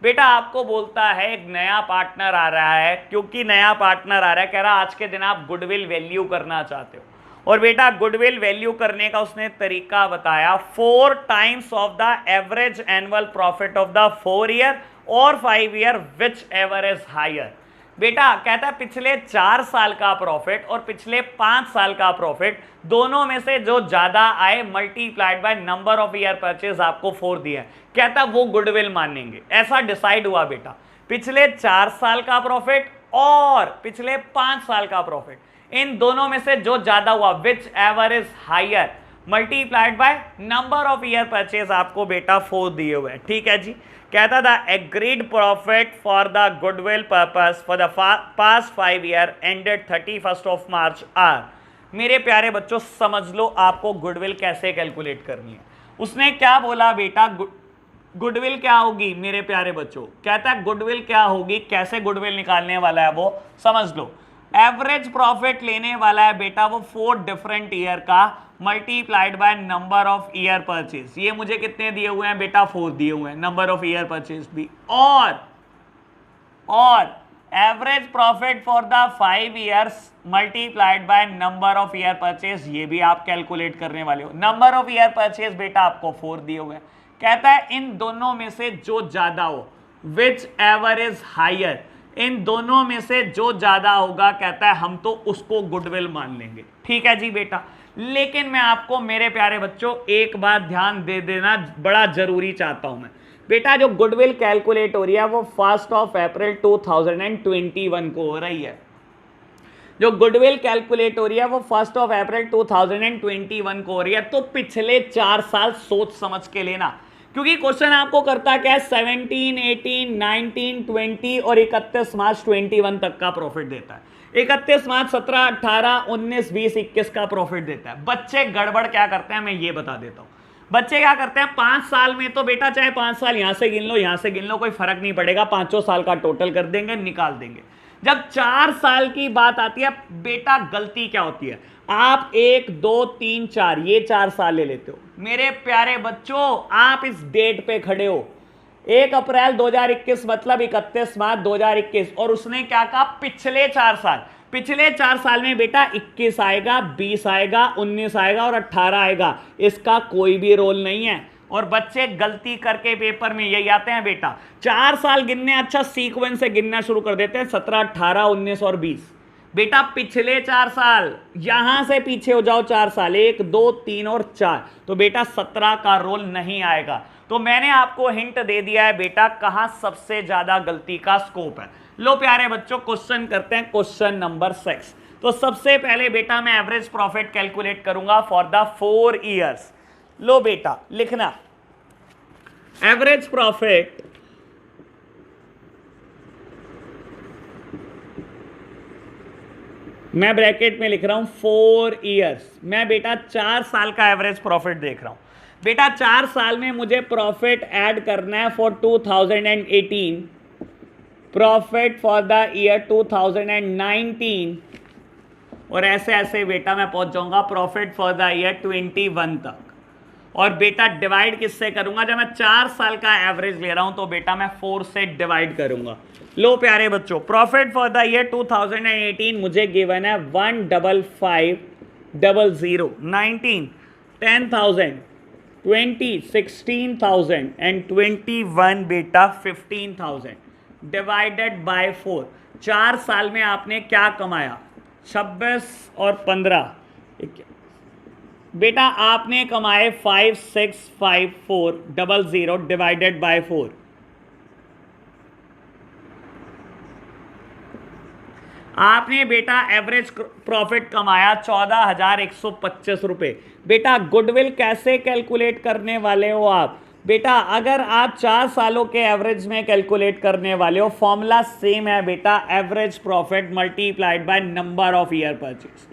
बेटा आपको बोलता है एक नया partner आ रहा है, क्योंकि नया पार्टनर आ रहा है, कह रहा आज के दिन आप गुडविल वैल्यू करना चाहते हो, और बेटा गुडविल वैल्यू करने का उसने तरीका बताया 4 times of the average annual profit of the 4 year और 5 year, which ever is higher. बेटा कहता है पिछले 4 साल का प्रॉफिट और पिछले 5 साल का प्रॉफिट दोनों में से जो ज्यादा आए multiplied by number of year purchase आपको 4 दिया है, कहता है वो गुडविल मानेंगे. ऐसा डिसाइड हुआ बेटा, पिछले 4 साल का प्रॉफिट और पिछले 5 साल का प्रॉफिट, इन दोनों में से जो ज्यादा हुआ which ever is higher multiplied by number of year purchase आपको बेटा 4 दिए हुए हैं. ठीक है जी. कहता था agreed profit for the goodwill purpose for the past 5 year ended 31st of March are. मेरे प्यारे बच्चों समझ लो आपको गुडविल कैसे कैलकुलेट करनी है. उसने क्या बोला बेटा, गुडविल क्या होगी मेरे प्यारे बच्चों, कहता है गुडविल क्या होगी, कैसे गुडविल निकालने वाला है वो समझ लो. एवरेज प्रॉफिट लेने वाला है बेटा वो 4 डिफरेंट ईयर का multiplied by number of year purchase. ये मुझे कितने दिए हुए हैं बेटा, 4 दिए हुए हैं, नंबर ऑफ ईयर परचेज भी, और average profit for the 5 years multiplied by number of year purchase, ये भी आप कैलकुलेट करने वाले हो. नंबर ऑफ ईयर परचेज बेटा आपको 4 दिए हुए हैं. कहता है इन दोनों में से जो ज्यादा हो, विच एवर इज हायर, इन दोनों में से जो ज्यादा होगा कहता है हम तो उसको गुडविल मान लेंगे. ठीक है जी बेटा. लेकिन मैं आपको मेरे प्यारे बच्चों एक बात ध्यान दे देना, बड़ा जरूरी चाहता हूं मैं बेटा, जो गुडविल कैलकुलेट हो रही है वो 1st of April 2021 को हो रही है. जो गुडविल कैलकुलेट हो रही है वो 1st of April 2021 को हो रही है. तो पिछले 4 साल सोच समझ के लेना, क्योंकि क्वेश्चन आपको करता क्या है 17, 18, 19, 20 और 31 मार्च 21 तक का प्रॉफिट देता है. 31 मार्च 17, 18, 19, 20, 21 का प्रॉफिट देता है. बच्चे गड़बड़ क्या करते हैं मैं ये बता देता हूं. बच्चे क्या करते हैं 5 साल में, तो बेटा चाहे 5 साल यहां से गिन लो यहां से गिन लो, कोई फर्क नहीं पड़ेगा, 5 साल का टोटल कर देंगे, निकाल देंगे. जब 4 साल की बात आती है बेटा गलती क्या होती है, आप 1, 2, 3, 4 ये 4 साल ले लेते हो. मेरे प्यारे बच्चों आप इस डेट पे खड़े हो 1 अप्रैल 2021 मतलब 31 मार्च 2021, और उसने क्या कहा पिछले 4 साल, पिछले 4 साल में बेटा 21 आएगा, 20 आएगा, 19 आएगा और 18 आएगा, इसका कोई भी रोल नहीं है. और बच्चे गलती करके पेपर में यही आते हैं बेटा, 4 साल गिनने अच्छा सीक्वेंस से गिनना शुरू कर देते हैं 17, 18, 19 और 20. बेटा पिछले 4 साल, यहां से पीछे हो जाओ 4 साल, 1, 2, 3 और 4, तो बेटा 17 का रोल नहीं आएगा. तो मैंने आपको हिंट दे दिया है बेटा कहां सबसे ज्यादा गलती का स्कोप है. लो प्यारे बच्चों क्वेश्चन करते हैं, क्वेश्चन नंबर 6. तो सबसे पहले बेटा मैं एवरेज प्रॉफिट कैलकुलेट करूंगा फॉर द 4 ईयर्स. लो बेटा लिखना एवरेज प्रॉफिट मैं ब्रैकेट में लिख रहा हूं 4 ईयर्स. मैं बेटा 4 साल का एवरेज प्रॉफिट देख रहा हूं. बेटा 4 साल में मुझे प्रॉफिट ऐड करना है for 2018, profit for the year 2019, और ऐसे ऐसे बेटा मैं पहुंच जाऊंगा प्रॉफिट फॉर द ईयर 21 तक. और बेटा डिवाइड किससे करूंगा, जब मैं 4 साल का एवरेज ले रहा हूं तो बेटा मैं 4 से डिवाइड करूंगा. लो प्यारे बच्चों प्रॉफिट फॉर द ईयर 2018 मुझे गिवन है 15500, 19, 10,000, 20, 16,000 एंड 21 बेटा 15,000 डिवाइडेड बाय 4. 4 साल में आपने क्या कमाया, 26 और 15 बेटा आपने कमाए 565400 डिवाइडेड बाय 4. आपने बेटा एवरेज प्रॉफिट कमाया 14,125 रुपए। बेटा गुडविल कैसे कैलकुलेट करने वाले हो आप? बेटा अगर आप 4 सालों के एवरेज में कैलकुलेट करने वाले हो, फॉर्मूला सेम है बेटा, average profit multiplied by number of year purchase.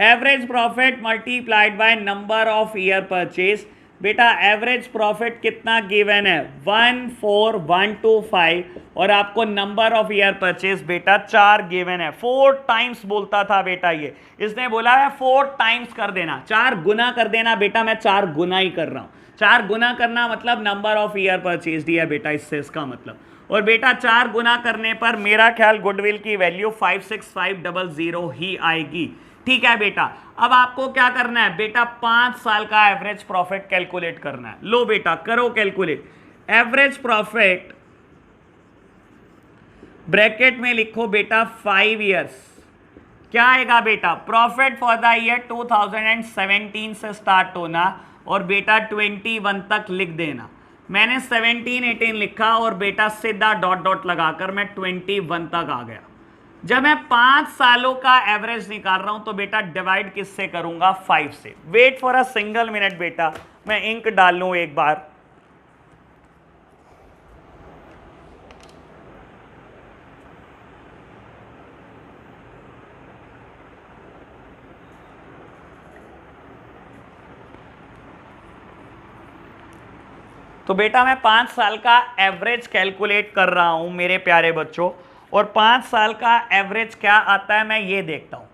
Average profit multiplied by number of year purchase. बेटा एवरेज प्रॉफिट कितना गिवन है? 14125 और आपको नंबर ऑफ ईयर परचेज बेटा 4 गिवन है। 4 टाइम्स बोलता था बेटा, ये इसने बोला है 4 टाइम्स कर देना, 4 गुना कर देना। बेटा मैं 4 गुना ही कर रहा हूं। 4 गुना करना मतलब नंबर ऑफ ईयर परचेज दिया बेटा, इससे इसका मतलब। और बेटा 4 गुना करने पर मेरा ख्याल गुडविल की वैल्यू 56500 ही आएगी। ठीक है बेटा, अब आपको क्या करना है बेटा? 5 साल का एवरेज प्रॉफिट कैलकुलेट करना है। लो बेटा करो कैलकुलेट। एवरेज प्रॉफिट ब्रैकेट में लिखो बेटा 5 इयर्स। क्या आएगा बेटा? प्रॉफिट फॉर द ईयर 2017 से स्टार्ट होना और बेटा 21 तक लिख देना। मैंने 17-18 लिखा और बेटा सीधा डॉट डॉट लगाकर मैं 21 तक आ गया। जब मैं 5 सालों का एवरेज निकाल रहा हूं तो बेटा डिवाइड किससे करूंगा? 5 से। Wait for a single minute बेटा, मैं इंक डाल लूं एक बार। तो बेटा मैं 5 साल का एवरेज कैलकुलेट कर रहा हूं मेरे प्यारे बच्चों, और 5 साल का एवरेज क्या आता है मैं ये देखता हूं।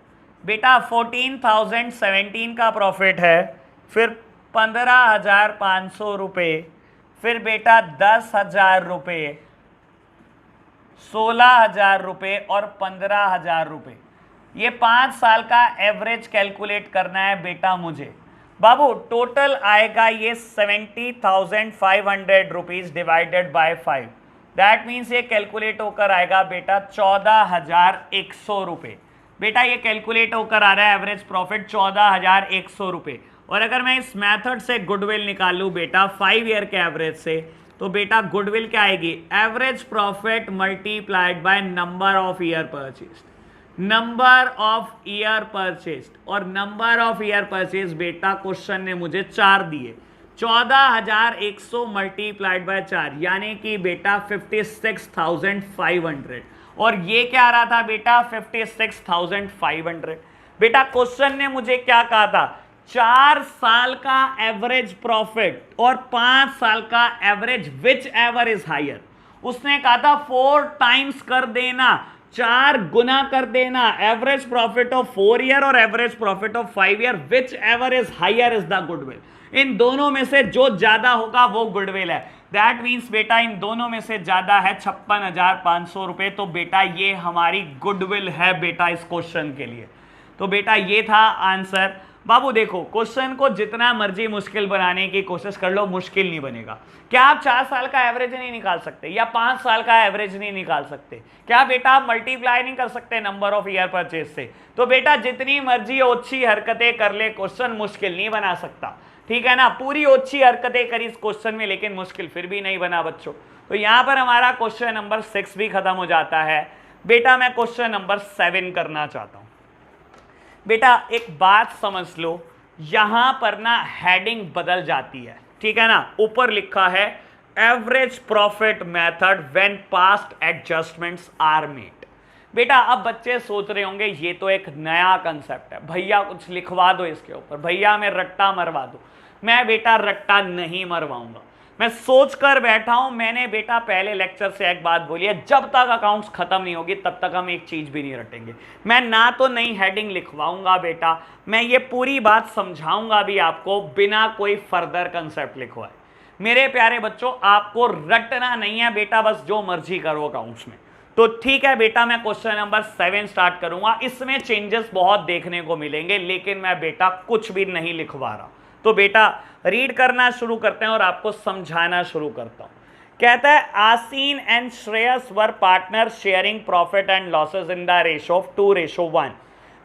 बेटा 14,017 का प्रॉफिट है, फिर 15,500 रुपये, फिर बेटा 10,000 रुपये, 16,000 रुपये और 15,000 रुपये। ये 5 साल का एवरेज कैलकुलेट करना है बेटा मुझे। बाबू टोटल आएगा ये 70,500 rupees divided by 5। That means ये कैलकुलेट होकर आएगा बेटा 14,100 रुपये। बेटा ये कैलकुलेट होकर आ रहा है एवरेज प्रॉफिट 14,100 रुपये। और अगर मैं इस मेथड से गुडविल निकालूं बेटा 5 ईयर के एवरेज से, तो बेटा गुडविल क्या आएगी? Average profit multiplied by number of year purchase. Number of year purchase, और नंबर ऑफ ईयर परचेज बेटा क्वेश्चन ने मुझे 4 दिए। 14,100 मल्टीप्लाइड बाय 4 यानी कि बेटा 56,500। और ये क्या आ रहा था बेटा? 56,500। बेटा क्वेश्चन ने मुझे क्या कहा था? 4 साल का एवरेज प्रॉफिट और 5 साल का average which ever is higher. उसने कहा था 4 टाइम्स कर देना, 4 गुना कर देना एवरेज प्रॉफिट ऑफ 4 ईयर और average profit of 5 year, which ever is higher is the goodwill. इन दोनों में से जो ज्यादा होगा वो गुडविल है। दैट मीन्स बेटा इन दोनों में से ज्यादा है 56,500 रुपए। तो बेटा ये हमारी गुडविल है बेटा इस क्वेश्चन के लिए। तो बेटा ये था आंसर। बाबू देखो क्वेश्चन को जितना मर्जी मुश्किल बनाने की कोशिश कर लो, मुश्किल नहीं बनेगा। क्या आप 4 साल का एवरेज नहीं निकाल सकते या 5 साल का एवरेज नहीं निकाल सकते? क्या बेटा आप मल्टीप्लाई नहीं कर सकते नंबर ऑफ ईयर परचेज से? तो बेटा जितनी मर्जी ओछी हरकतें कर ले, क्वेश्चन मुश्किल नहीं बना सकता। ठीक है ना? पूरी ओछी हरकतें करी इस क्वेश्चन में, लेकिन मुश्किल फिर भी नहीं बना बच्चों। तो यहां पर हमारा क्वेश्चन नंबर 6 भी खत्म हो जाता है। बेटा मैं क्वेश्चन नंबर 7 करना चाहता हूं। बेटा एक बात समझ लो, यहां पर ना हेडिंग बदल जाती है। ठीक है ना? ऊपर लिखा है average profit method when past adjustments are made. बेटा अब बच्चे सोच रहे होंगे ये तो एक नया कंसेप्ट है, भैया कुछ लिखवा दो इसके ऊपर, भैया मैं रट्टा मरवा दो। मैं बेटा रट्टा नहीं मरवाऊंगा। मैं सोच कर बैठा हूं। मैंने बेटा पहले लेक्चर से एक बात बोली है, जब तक अकाउंट्स खत्म नहीं होगी तब तक हम एक चीज भी नहीं रटेंगे। मैं ना तो नई हेडिंग लिखवाऊंगा बेटा, मैं ये पूरी बात समझाऊंगा भी आपको बिना कोई फर्दर कंसेप्ट लिखवाए। मेरे प्यारे बच्चों आपको रटना नहीं है बेटा, बस जो मर्जी करो अकाउंट्स में। तो ठीक है बेटा मैं क्वेश्चन नंबर 7 स्टार्ट करूंगा। इसमें चेंजेस बहुत देखने को मिलेंगे, लेकिन मैं बेटा कुछ भी नहीं लिखवा रहा। तो बेटा रीड करना शुरू करते हैं और आपको समझाना शुरू करता हूं। कहता है Aseen and Shreyas were partner sharing profit and losses in the ratio of 2:1।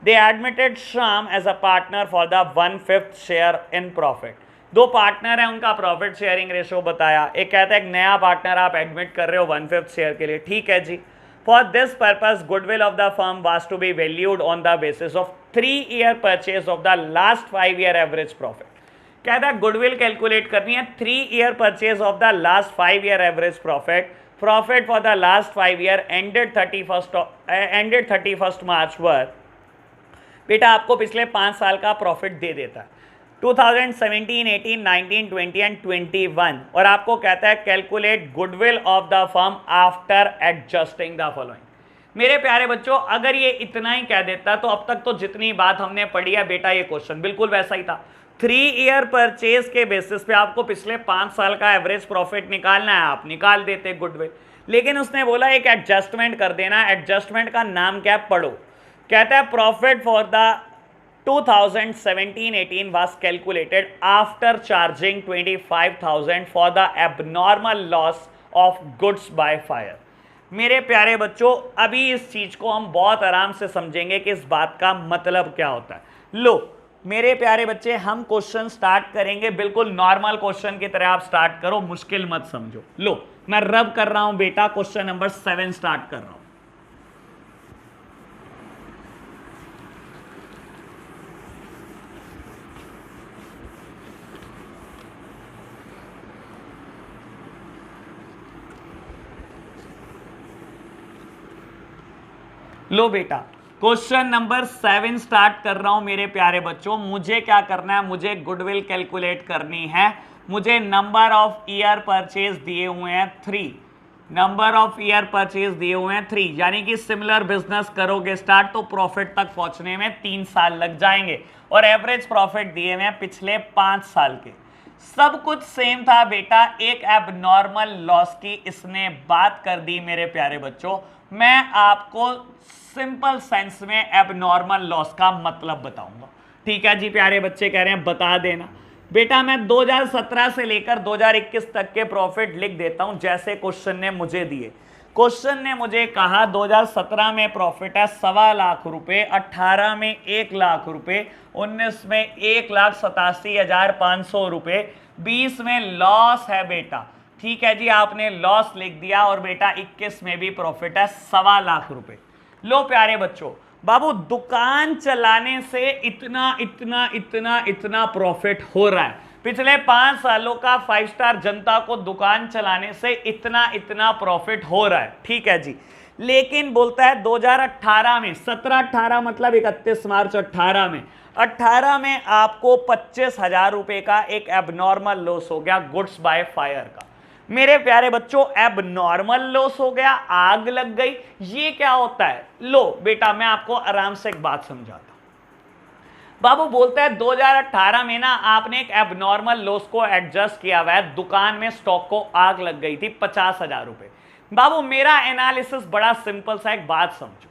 They admitted Shyam as a partner for the 1/5 share in profit. 2 partner है, उनका प्रॉफिट शेयरिंग रेशो बताया। एक कहता है एक नया पार्टनर आप एडमिट कर रहे हो 1/5 शेयर के लिए। ठीक है जी। For this purpose, goodwill of the firm was to be valued on the basis of 3-year purchase of the last 5-year average profit. कहता है गुडविल कैलकुलेट करनी है 3-year purchase of the last 5-year average profit. Profit for the last 5 year ended 31st March पर बेटा आपको पिछले 5 साल का प्रॉफिट दे देता है 2017, 18, 19, 20 एंड 21 और आपको कहता है calculate goodwill of the firm after adjusting the following. मेरे प्यारे बच्चों, अगर ये इतना ही कह देता तो अब तक तो जितनी बात हमने पढ़ी है बेटा ये क्वेश्चन बिल्कुल वैसा ही था। 3-year परचेज के बेसिस पे आपको पिछले 5 साल का एवरेज प्रॉफिट निकालना है, आप निकाल देते गुडविल। लेकिन उसने बोला एक एडजस्टमेंट कर देना। एडजस्टमेंट का नाम क्या पढ़ो, कहता है profit for the 2017-18 was calculated after charging 25,000 for the abnormal loss of goods by fire। मेरे प्यारे बच्चों, अभी इस चीज को हम बहुत आराम से समझेंगे कि इस बात का मतलब क्या होता है। लो मेरे प्यारे बच्चे, हम क्वेश्चन स्टार्ट करेंगे बिल्कुल नॉर्मल क्वेश्चन की तरह। आप स्टार्ट करो, मुश्किल मत समझो। लो मैं रब कर रहा हूं बेटा, क्वेश्चन नंबर 7 स्टार्ट कर रहा हूं। लो बेटा क्वेश्चन नंबर 7 स्टार्ट कर रहा हूं मेरे प्यारे बच्चों। मुझे क्या करना है, मुझे गुडविल कैलकुलेट करनी है। मुझे नंबर ऑफ ईयर परचेज दिए हुए हैं 3, नंबर ऑफ ईयर परचेज दिए हुए हैं 3, यानी कि सिमिलर बिजनेस करोगे स्टार्ट तो प्रॉफिट तक पहुंचने में 3 साल लग जाएंगे। और एवरेज प्रॉफिट दिए हुए हैं पिछले 5 साल के। सब कुछ सेम था बेटा, एक एबनॉर्मल लॉस की इसने बात कर दी मेरे प्यारे बच्चों। मैं आपको सिंपल सेंस में एबनॉर्मल लॉस का मतलब बताऊंगा। ठीक है जी प्यारे बच्चे, कह रहे हैं बता देना। बेटा मैं 2017 से लेकर 2021 तक के प्रॉफिट लिख देता हूं जैसे क्वेश्चन ने मुझे दिए। क्वेश्चन ने मुझे कहा 2017 में प्रॉफिट है 1.25 लाख रुपए, 18 में 1 लाख रुपए, 19 में 1,87,500 रुपए, 20 में लॉस है बेटा। ठीक है जी, आपने लॉस लिख दिया। और बेटा 21 में भी प्रॉफिट है 1.25 लाख रुपए। लो प्यारे बच्चों, बाबू दुकान चलाने से इतना इतना इतना इतना प्रॉफिट हो रहा है। पिछले 5 सालों का 5 स्टार जनता को दुकान चलाने से इतना इतना प्रॉफिट हो रहा है। ठीक है जी, लेकिन बोलता है 2018 में 17-18 मतलब 31 मार्च 18 में आपको 25,000 रुपए का एक एबनॉर्मल लॉस हो गया गुड्स बाय फायर का। मेरे प्यारे बच्चों एबनॉर्मल लॉस हो गया, आग लग गई, ये क्या होता है? लो बेटा मैं आपको आराम से एक बात समझाता हूं। बाबू बोलता है 2018 में ना आपने एक एबनॉर्मल लॉस को एडजस्ट किया हुआ है, दुकान में स्टॉक को आग लग गई थी 50,000 रुपए। बाबू मेरा एनालिसिस बड़ा सिंपल सा, एक बात समझो।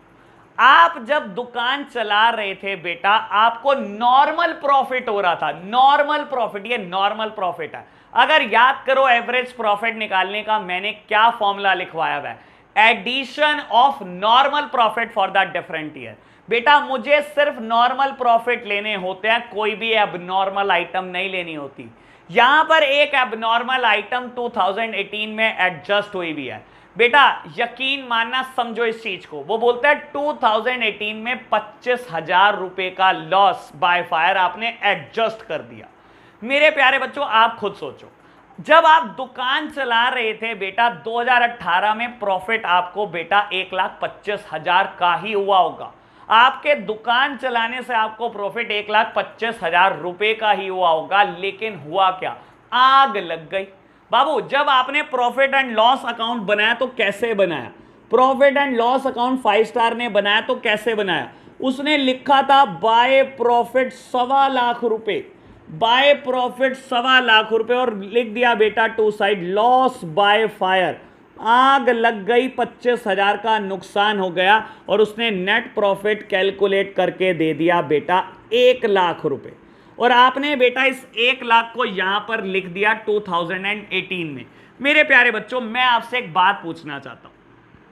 आप जब दुकान चला रहे थे बेटा आपको नॉर्मल प्रॉफिट हो रहा था, नॉर्मल प्रॉफिट, ये नॉर्मल प्रॉफिट है। अगर याद करो एवरेज प्रॉफिट निकालने का मैंने क्या फॉर्मूला लिखवाया हुआ है, addition of normal profit for the different year. बेटा मुझे सिर्फ नॉर्मल प्रॉफिट लेने होते हैं, कोई भी एबनॉर्मल आइटम नहीं लेनी होती। यहां पर एक एबनॉर्मल आइटम 2018 में एडजस्ट हुई भी है। बेटा यकीन मानना, समझो इस चीज को। वो बोलता है 2018 में 25,000 रुपए का लॉस बाय फायर आपने एडजस्ट कर दिया। मेरे प्यारे बच्चों आप खुद सोचो, जब आप दुकान चला रहे थे बेटा 2018 में प्रॉफिट आपको बेटा 1,25,000 का ही हुआ होगा। आपके दुकान चलाने से आपको प्रॉफिट 1,25,000 रुपए का ही हुआ होगा। लेकिन हुआ क्या? आग लग गई। बाबू जब आपने प्रॉफिट एंड लॉस अकाउंट बनाया तो कैसे बनाया? Profit and loss account 5 star ने बनाया तो कैसे बनाया? उसने लिखा था बाय प्रॉफिट 1.25 लाख रुपए, बाय प्रॉफिट 1.25 लाख रुपए, और लिख दिया बेटा 2 साइड लॉस बाय फायर। आग लग गई, 25,000 का नुकसान हो गया और उसने नेट प्रॉफिट कैलकुलेट करके दे दिया बेटा 1 लाख रुपए। और आपने बेटा इस 1 लाख को यहां पर लिख दिया 2018 में। मेरे प्यारे बच्चों मैं आपसे एक बात पूछना चाहता हूं,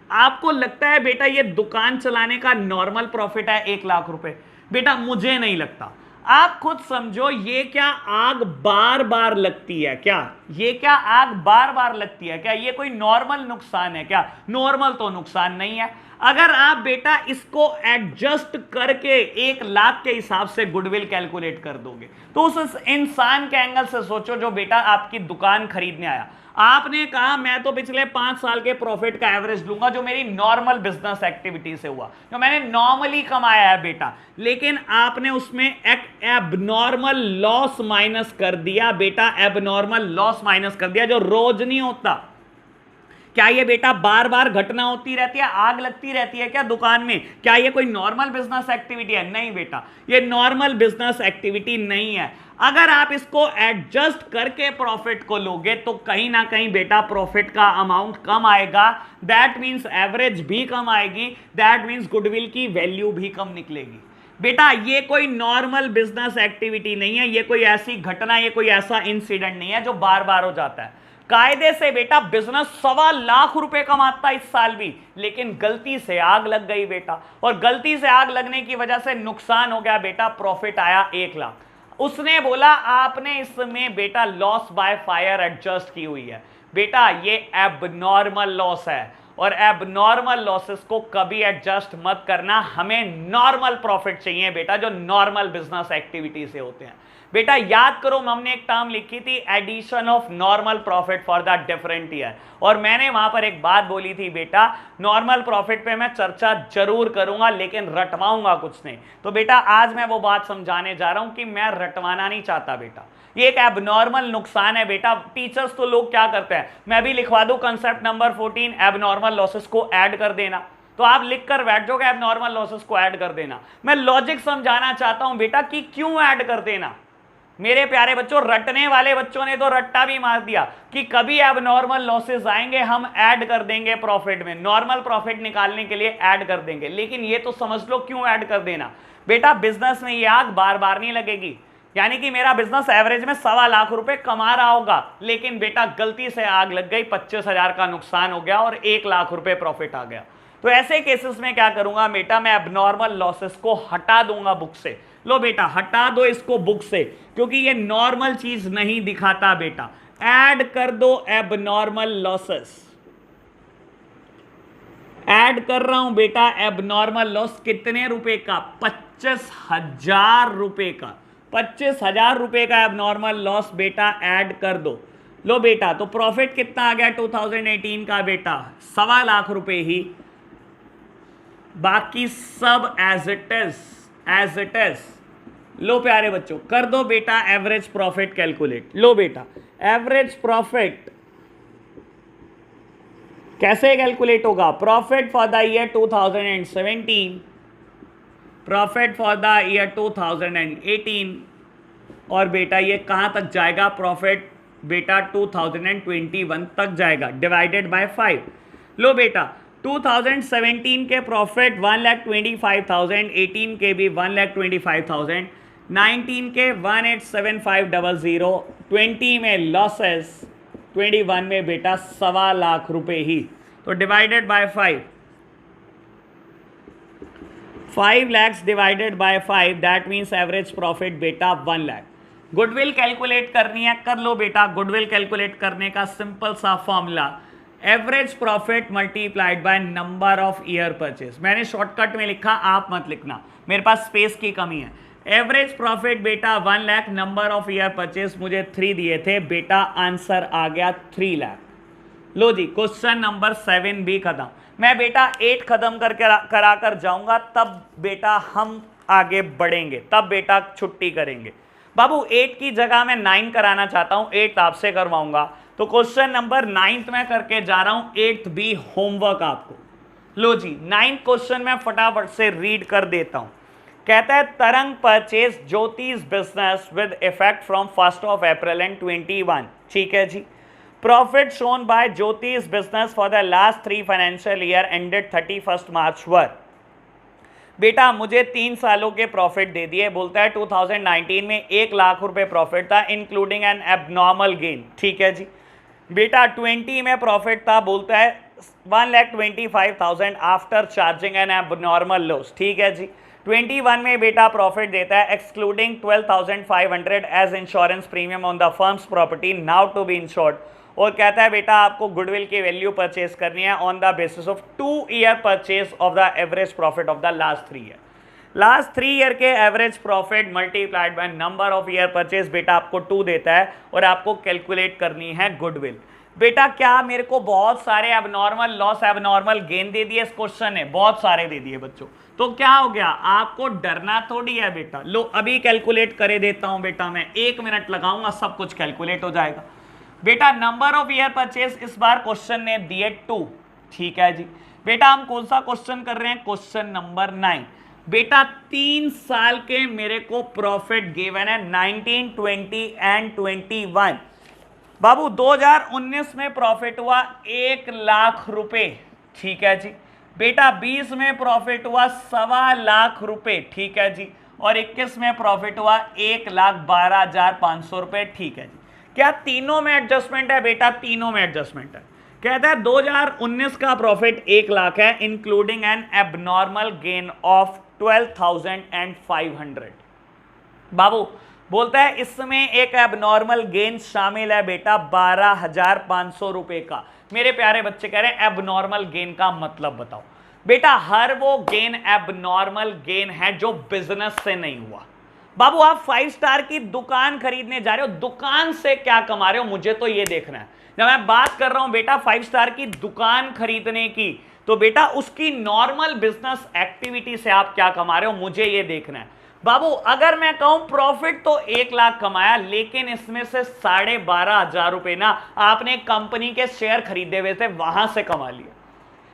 आपको लगता है बेटा ये दुकान चलाने का नॉर्मल प्रॉफिट है 1 लाख रुपए? बेटा मुझे नहीं लगता। आप खुद समझो, ये क्या आग बार बार लगती है क्या? ये क्या आग बार बार लगती है क्या? ये कोई नॉर्मल नुकसान है क्या? नॉर्मल तो नुकसान नहीं है। अगर आप बेटा इसको एडजस्ट करके 1 लाख के हिसाब से गुडविल कैलकुलेट कर दोगे, तो उस इंसान के एंगल से सोचो जो बेटा आपकी दुकान खरीदने आया। आपने कहा मैं तो पिछले 5 साल के प्रॉफिट का एवरेज लूंगा जो मेरी नॉर्मल बिजनेस एक्टिविटी से हुआ, जो मैंने नॉर्मली कमाया है बेटा, लेकिन आपने उसमें एक एबनॉर्मल लॉस माइनस कर दिया बेटा, एबनॉर्मल लॉस माइनस कर दिया जो रोज नहीं होता। क्या ये बेटा बार बार घटना होती रहती है, आग लगती रहती है क्या दुकान में? क्या ये कोई नॉर्मल बिजनेस एक्टिविटी है? नहीं बेटा, ये नॉर्मल बिजनेस एक्टिविटी नहीं है। अगर आप इसको एडजस्ट करके प्रॉफिट को लोगे तो कहीं ना कहीं बेटा प्रॉफिट का अमाउंट कम आएगा। दैट मीन्स एवरेज भी कम आएगी, दैट मीन्स गुडविल की वैल्यू भी कम निकलेगी। बेटा ये कोई नॉर्मल बिजनेस एक्टिविटी नहीं है, ये कोई ऐसी घटना, ये कोई ऐसा इंसिडेंट नहीं है जो बार बार हो जाता है। कायदे से बेटा बिजनेस 1.25 रुपए कमाता इस साल भी, लेकिन गलती से आग लग गई बेटा, और गलती से आग लगने की वजह से नुकसान हो गया बेटा, प्रॉफिट आया 1 लाख। उसने बोला आपने इसमें बेटा लॉस बाय फायर एडजस्ट की हुई है। बेटा ये एबनॉर्मल लॉस है, और एबनॉर्मल लॉसेस को कभी एडजस्ट मत करना। हमें नॉर्मल प्रॉफिट चाहिए बेटा, जो नॉर्मल बिजनेस एक्टिविटी से होते हैं। बेटा याद करो, हमने एक टर्म लिखी थी addition of normal profit for the different year, और मैंने वहां पर एक बात बोली थी बेटा, नॉर्मल प्रॉफिट पे मैं चर्चा जरूर करूंगा लेकिन रटवाऊंगा कुछ नहीं। तो बेटा आज मैं वो बात समझाने जा रहा हूं कि मैं रटवाना नहीं चाहता बेटा, ये एक एबनॉर्मल नुकसान है बेटा। टीचर्स तो लोग क्या करते हैं, मैं भी लिखवा दूं कंसेप्ट नंबर 14 एबनॉर्मल लॉसेस को ऐड कर देना, तो आप लिख कर बैठ जाओगे एबनॉर्मल लॉसेस को ऐड कर देना। मैं लॉजिक समझाना चाहता हूं बेटा कि क्यों ऐड कर देना। मेरे प्यारे बच्चों, रटने वाले बच्चों ने तो रट्टा भी मार दिया कि कभी एबनॉर्मल लॉसेस आएंगे हम ऐड कर देंगे प्रॉफिट में, नॉर्मल प्रॉफिट निकालने के लिए ऐड कर देंगे। लेकिन ये तो समझ लो क्यों ऐड कर देना। बेटा बिजनेस में ये आग बार बार नहीं लगेगी, यानी कि मेरा बिजनेस एवरेज में 1.25 रुपए कमा रहा होगा, लेकिन बेटा गलती से आग लग गई, 25,000 का नुकसान हो गया और 1 लाख रुपए प्रॉफिट आ गया। तो ऐसे केसेस में क्या करूंगा बेटा, मैं एबनॉर्मल लॉसेस को हटा दूंगा बुक से। लो बेटा हटा दो इसको बुक से, क्योंकि ये नॉर्मल चीज नहीं दिखाता बेटा। ऐड कर दो एबनॉर्मल लॉसेस, ऐड कर रहा हूं बेटा एबनॉर्मल लॉस। कितने रुपए का? 25,000 रुपए का, 25,000 रुपए का एबनॉर्मल लॉस बेटा ऐड कर दो। लो बेटा तो प्रॉफिट कितना आ गया 2018 का बेटा? 1.25 रुपए ही, बाकी सब as it is, as it is. लो प्यारे बच्चों कर दो बेटा एवरेज प्रॉफिट कैलकुलेट। लो बेटा एवरेज प्रॉफिट कैसे कैलकुलेट होगा? Profit for the year 2017, profit for the year 2018, और बेटा ये कहां तक जाएगा? प्रॉफिट बेटा 2021 तक जाएगा, डिवाइडेड बाय 5। लो बेटा 2017 के प्रॉफिट 1,25,000, 18 के भी 1,25,000, 19 के 1,87,500, 20 में लॉसेस, 21 में बेटा 1.25 रुपए ही, तो divided by 5 lakhs divided by 5, that means average profit बेटा 1 लाख। गुडविल कैलकुलेट करनी है, कर लो बेटा। गुडविल कैलकुलेट करने का सिंपल सा formula, average profit multiplied by number of year purchase. मैंने शॉर्टकट में लिखा, आप मत लिखना, मेरे पास स्पेस की कमी है। एवरेज प्रॉफिट बेटा 1 lakh, number of year purchase मुझे 3 दिए थे बेटा, आंसर आ गया 3 लाख। लो जी क्वेश्चन नंबर 7 भी खत्म। मैं बेटा 8 खत्म करके करा कर जाऊंगा, तब बेटा हम आगे बढ़ेंगे, तब बेटा छुट्टी करेंगे। बाबू 8 की जगह मैं 9 कराना चाहता हूं, 8 आपसे करवाऊंगा, तो क्वेश्चन नंबर 9 में करके जा रहा हूं, 8th भी होमवर्क आपको। लो जी 9th क्वेश्चन में फटाफट से रीड कर देता हूं। कहता है तरंग परचेज ज्योतिष business with effect from 1 April and 21। ठीक है जी। प्रॉफिट शोन बाय ज्योतिष business for the last 3 financial year ended 31 मार्च वर। बेटा मुझे 3 सालों के प्रॉफिट दे दिए। बोलता है 2019 में 1 लाख रुपए प्रॉफिट था इंक्लूडिंग एन एबनॉर्मल गेन। ठीक है जी। बेटा 20 में प्रॉफिट था, बोलता है 1,25,000 after charging an abnormal loss. ठीक है जी। 21 में बेटा प्रॉफिट देता है excluding 12,500 as insurance premium on the firm's property now to be insured, और कहता है बेटा आपको गुडविल की वैल्यू परचेज करनी है on the basis of 2 year purchase of the average profit of the last 3 year. Last 3 year के average profit multiplied by number of year purchase बेटा आपको 2 देता है, और आपको कैलकुलेट करनी है गुडविल। बेटा क्या मेरे को बहुत सारे एबनॉर्मल लॉस एबनॉर्मल गेन दे दिए इस क्वेश्चन ने, बहुत सारे दे दिए बच्चों, तो क्या हो गया, आपको डरना थोड़ी है बेटा। लो अभी कैलकुलेट करे देता हूं बेटा, मैं 1 मिनट लगाऊंगा, सब कुछ कैलकुलेट हो जाएगा। बेटा नंबर ऑफ ईयर परचेज इस बार क्वेश्चन ने दिए 2, ठीक है जी। बेटा हम कौन सा क्वेश्चन कर रहे हैं, क्वेश्चन नंबर 9। बेटा 3 साल के मेरे को प्रॉफिट गिवन है 19, 20 एंड 21। बाबू 2019 में प्रॉफिट हुआ 1 लाख रुपए, ठीक है जी। बेटा 20 में प्रॉफिट हुआ 1.25 लाख रुपए, ठीक है जी। और 21 में प्रॉफिट हुआ 1,12,500 रुपए, ठीक है जी। क्या तीनों में एडजस्टमेंट है बेटा, तीनों में एडजस्टमेंट है। कहता है 2019 का प्रॉफिट 1 लाख है including N abnormal gain of 12,500। बाबू बोलता है इसमें एक एबनॉर्मल गेन शामिल है बेटा 12,500 रुपए का। मेरे प्यारे बच्चे कह रहे हैं एबनॉर्मल गेन का मतलब बताओ। बेटा हर वो गेन एबनॉर्मल गेन है जो बिजनेस से नहीं हुआ। बाबू आप 5 स्टार की दुकान खरीदने जा रहे हो, दुकान से क्या कमा रहे हो मुझे तो ये देखना है। जब मैं बात कर रहा हूं बेटा 5 स्टार की दुकान खरीदने की, तो बेटा उसकी नॉर्मल बिजनेस एक्टिविटी से आप क्या कमा रहे हो मुझे ये देखना है। बाबू अगर मैं कहूं प्रॉफिट तो 1 लाख कमाया, लेकिन इसमें से 12,500 रुपए ना आपने कंपनी के शेयर खरीदे हुए थे वहां से कमा लिया।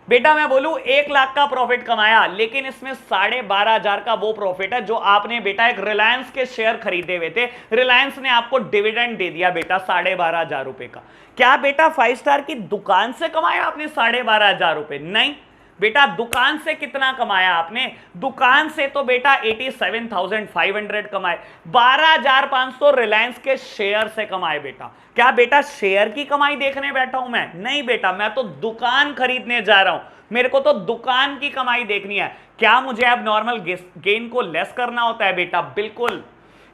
बेटा मैं बोलूं 1 लाख का प्रॉफिट कमाया, लेकिन इसमें 12,500 का वो प्रॉफिट है जो आपने बेटा एक रिलायंस के शेयर खरीदे हुए थे, रिलायंस ने आपको डिविडेंड दे दिया बेटा 12,500 रुपए का। क्या बेटा 5 स्टार की दुकान से कमाया आपने 12,500 रुपए? नहीं बेटा। दुकान से कितना कमाया आपने? दुकान से तो बेटा 87,500 कमाए, 12,500 रिलायंस के शेयर से कमाए बेटा। क्या बेटा शेयर की कमाई देखने बैठा हूं मैं? नहीं बेटा, मैं तो दुकान खरीदने जा रहा हूं, मेरे को तो दुकान की कमाई देखनी है। क्या मुझे अब नॉर्मल गेन को लेस करना होता है बेटा? बिल्कुल,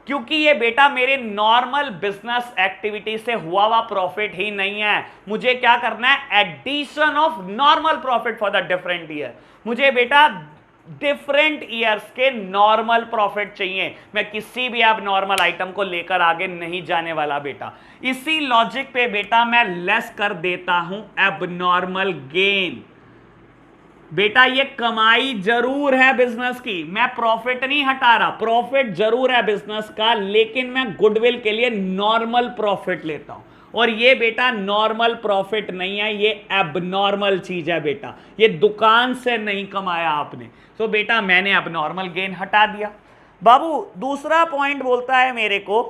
क्योंकि ये बेटा मेरे नॉर्मल बिजनेस एक्टिविटी से हुआ प्रॉफिट ही नहीं है। मुझे क्या करना है? Addition of normal profit for the different year. मुझे बेटा डिफरेंट ईयर्स के नॉर्मल प्रॉफिट चाहिए। मैं किसी भी अब नॉर्मल आइटम को लेकर आगे नहीं जाने वाला बेटा। इसी लॉजिक पे बेटा मैं लेस कर देता हूं एबनॉर्मल गेन। बेटा ये कमाई जरूर है बिजनेस की, मैं प्रॉफिट नहीं हटा रहा, प्रॉफिट जरूर है बिजनेस का, लेकिन मैं गुडविल के लिए नॉर्मल प्रॉफिट लेता हूं। और ये बेटा नॉर्मल प्रॉफिट नहीं है, ये एबनॉर्मल चीज है बेटा, ये दुकान से नहीं कमाया आपने। तो बेटा मैंने एबनॉर्मल गेन हटा दिया। बाबू दूसरा पॉइंट बोलता है मेरे को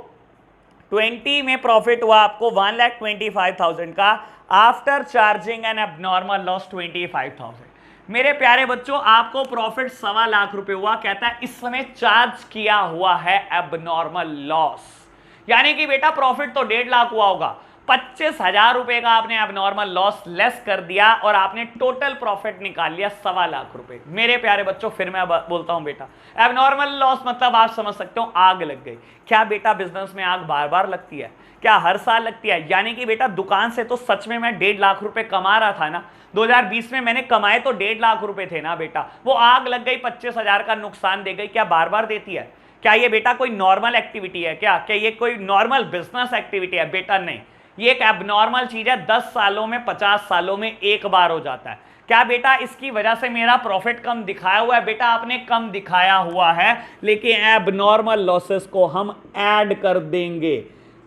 20 में प्रॉफिट हुआ आपको 1,25,000 का after charging an abnormal loss 25,000। मेरे प्यारे बच्चों आपको प्रॉफिट 1.25 लाख रुपए हुआ, कहता है इसमें चार्ज किया हुआ है एबनॉर्मल लॉस, यानी कि बेटा प्रॉफिट तो 1.5 लाख हुआ होगा, 25,000 रुपए का आपने एबनॉर्मल लॉस लेस कर दिया और आपने टोटल प्रॉफिट निकाल लिया 1.25 लाख रुपए। मेरे प्यारे बच्चों फिर मैं बोलता हूं बेटा एबनॉर्मल लॉस मतलब आप समझ सकते हो आग लग गई। क्या बेटा बिजनेस में आग बार बार लगती है? क्या हर साल लगती है? यानी कि बेटा दुकान से तो सच में मैं 1.5 लाख रुपए कमा रहा था ना, 2020 में मैंने कमाए तो 1.5 लाख रुपए थे ना बेटा, वो आग लग गई 25,000 का नुकसान दे गई, क्या बार बार देती है? क्या ये बेटा कोई नॉर्मल एक्टिविटी है? क्या ये कोई नॉर्मल बिजनेस एक्टिविटी है? बेटा नहीं, ये एक एबनॉर्मल चीज है, 10 सालों में 50 सालों में एक बार हो जाता है। क्या बेटा इसकी वजह से मेरा प्रॉफिट कम दिखाया हुआ है? बेटा आपने कम दिखाया हुआ है, लेकिन एबनॉर्मल लॉसेस को हम ऐड कर देंगे,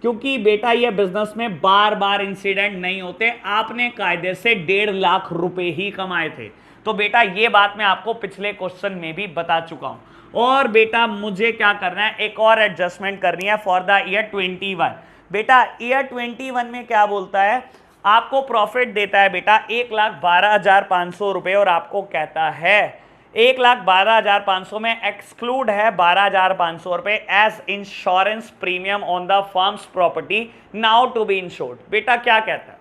क्योंकि बेटा ये बिजनेस में बार बार इंसिडेंट नहीं होते। आपने कायदे से 1.5 लाख रुपए ही कमाए थे। तो बेटा ये बात मैं आपको पिछले क्वेश्चन में भी बता चुका हूं। और बेटा मुझे क्या करना है, एक और एडजस्टमेंट करनी है फॉर द ईयर 21। बेटा ईयर 21 में क्या बोलता है, आपको प्रॉफिट देता है बेटा 1,12,500 रुपए और आपको कहता है 1,12,500 में एक्सक्लूड है 12,500 रुपए as insurance premium on the firm's property now to be insured. बेटा क्या कहता है?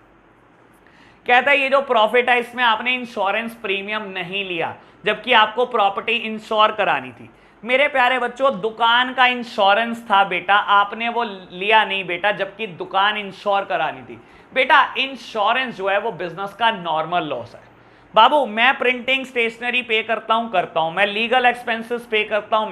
कहता है ये जो प्रॉफिट है इसमें आपने इंश्योरेंस प्रीमियम नहीं लिया, जबकि आपको प्रॉपर्टी इंश्योर करानी थी। मेरे प्यारे बच्चों, दुकान का इंश्योरेंस था बेटा, आपने वो लिया नहीं बेटा, जबकि दुकान इंश्योर करानी थी। बेटा इंश्योरेंस जो है वो बिजनेस का नॉर्मल लॉस है बाबू। मैं प्रिंटिंग स्टेशनरी पे करता हूं, मैं लीगल एक्सपेंसेस पे करता हूं,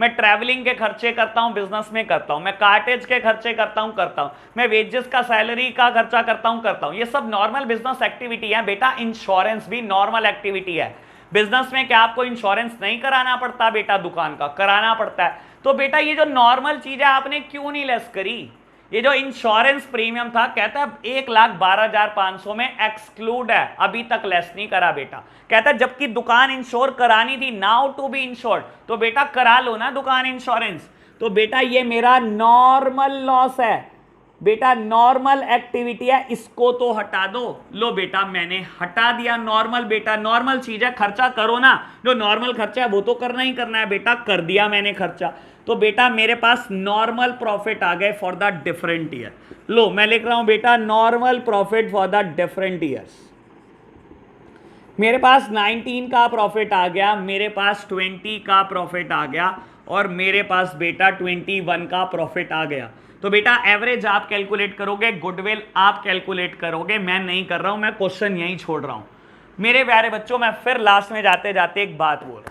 मैं ट्रैवलिंग के खर्चे करता हूं, बिजनेस में करता हूं, मैं कार्टेज के खर्चे करता हूं, मैं वेजेस का, सैलरी का खर्चा करता हूं। ये सब नॉर्मल बिजनेस एक्टिविटी है बेटा। इंश्योरेंस भी नॉर्मल एक्टिविटी है बिजनेस में। क्या आपको इंश्योरेंस नहीं कराना पड़ता बेटा? दुकान का कराना पड़ता है। तो बेटा ये जो नॉर्मल चीज है आपने क्यों नहीं लेस करी? ये जो इंश्योरेंस प्रीमियम था, कहता है 1,12,500 में एक्सक्लूड है, अभी तक लेस नहीं करा बेटा। कहता है जबकि दुकान इंश्योर करानी थी, नाउ टू बी इंश्योर्ड, तो बेटा करा लो ना दुकान इंश्योरेंस। तो बेटा ये मेरा नॉर्मल लॉस है बेटा, नॉर्मल एक्टिविटी है, इसको तो हटा दो। लो बेटा मैंने हटा दिया नॉर्मल। बेटा नॉर्मल चीज है, खर्चा करो ना, जो नॉर्मल खर्चा है वो तो करना ही करना है बेटा। कर दिया मैंने खर्चा, तो बेटा मेरे पास नॉर्मल प्रॉफिट आ गए फॉर द डिफरेंट ईयर। लो मैं लिख रहा हूं बेटा normal profit for the different years. मेरे पास 19 का प्रॉफिट आ गया, मेरे पास 20 का प्रॉफिट आ गया, और मेरे पास बेटा 21 का प्रॉफिट आ गया। तो बेटा एवरेज आप कैलकुलेट करोगे, गुडविल आप कैलकुलेट करोगे, मैं नहीं कर रहा हूं, मैं क्वेश्चन यहीं छोड़ रहा हूं। मेरे प्यारे बच्चों, मैं फिर लास्ट में जाते जाते एक बात बोल रहा हूं,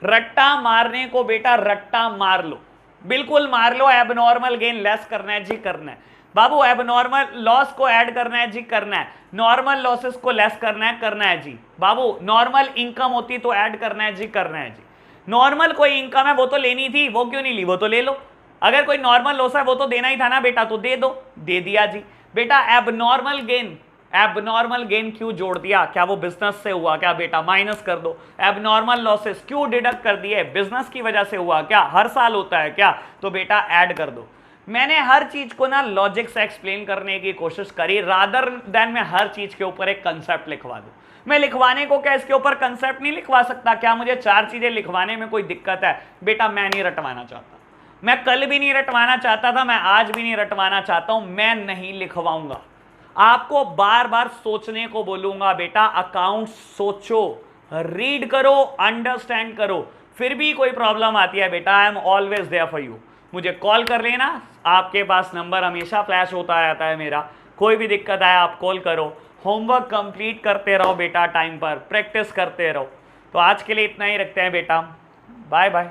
रट्टा मारने को बेटा रट्टा मार लो, बिल्कुल मार लो। एबनॉर्मल गेन लेस करना है जी, करना है बाबू। एबनॉर्मल लॉस को ऐड करना है जी, करना है। नॉर्मल लॉसेस को लेस करना है जी बाबू। नॉर्मल इनकम होती तो ऐड करना है जी, करना है जी। नॉर्मल कोई इनकम है वो तो लेनी थी, वो क्यों नहीं ली? वो तो ले लो। अगर कोई नॉर्मल लॉस है वो तो देना ही था ना बेटा, तो दे दो, दे दिया जी। बेटा एबनॉर्मल गेन क्यों जोड़ दिया? क्या वो बिजनेस से हुआ क्या बेटा? माइनस कर दो। एबनॉर्मल लॉसेस क्यों डिडक्ट कर दिए? बिजनेस की वजह से हुआ क्या? हर साल होता है क्या? तो बेटा ऐड कर दो। मैंने हर चीज को ना लॉजिक से एक्सप्लेन करने की कोशिश करी, रादर देन मैं हर चीज के ऊपर एक कंसेप्ट लिखवा दूं। मैं लिखवाने को क्या इसके ऊपर कंसेप्ट नहीं लिखवा सकता? क्या मुझे 4 चीजें लिखवाने में कोई दिक्कत है? बेटा मैं नहीं रटवाना चाहता, मैं कल भी नहीं रटवाना चाहता था, मैं आज भी नहीं रटवाना चाहता हूं, मैं नहीं लिखवाऊंगा। आपको बार बार सोचने को बोलूंगा बेटा। अकाउंट सोचो, रीड करो, अंडरस्टैंड करो। फिर भी कोई प्रॉब्लम आती है बेटा, I am always there for you. मुझे कॉल कर लेना, आपके पास नंबर हमेशा फ्लैश होता रहता है मेरा। कोई भी दिक्कत आए आप कॉल करो। होमवर्क कंप्लीट करते रहो बेटा, टाइम पर प्रैक्टिस करते रहो। तो आज के लिए इतना ही रखते हैं बेटा, बाय बाय।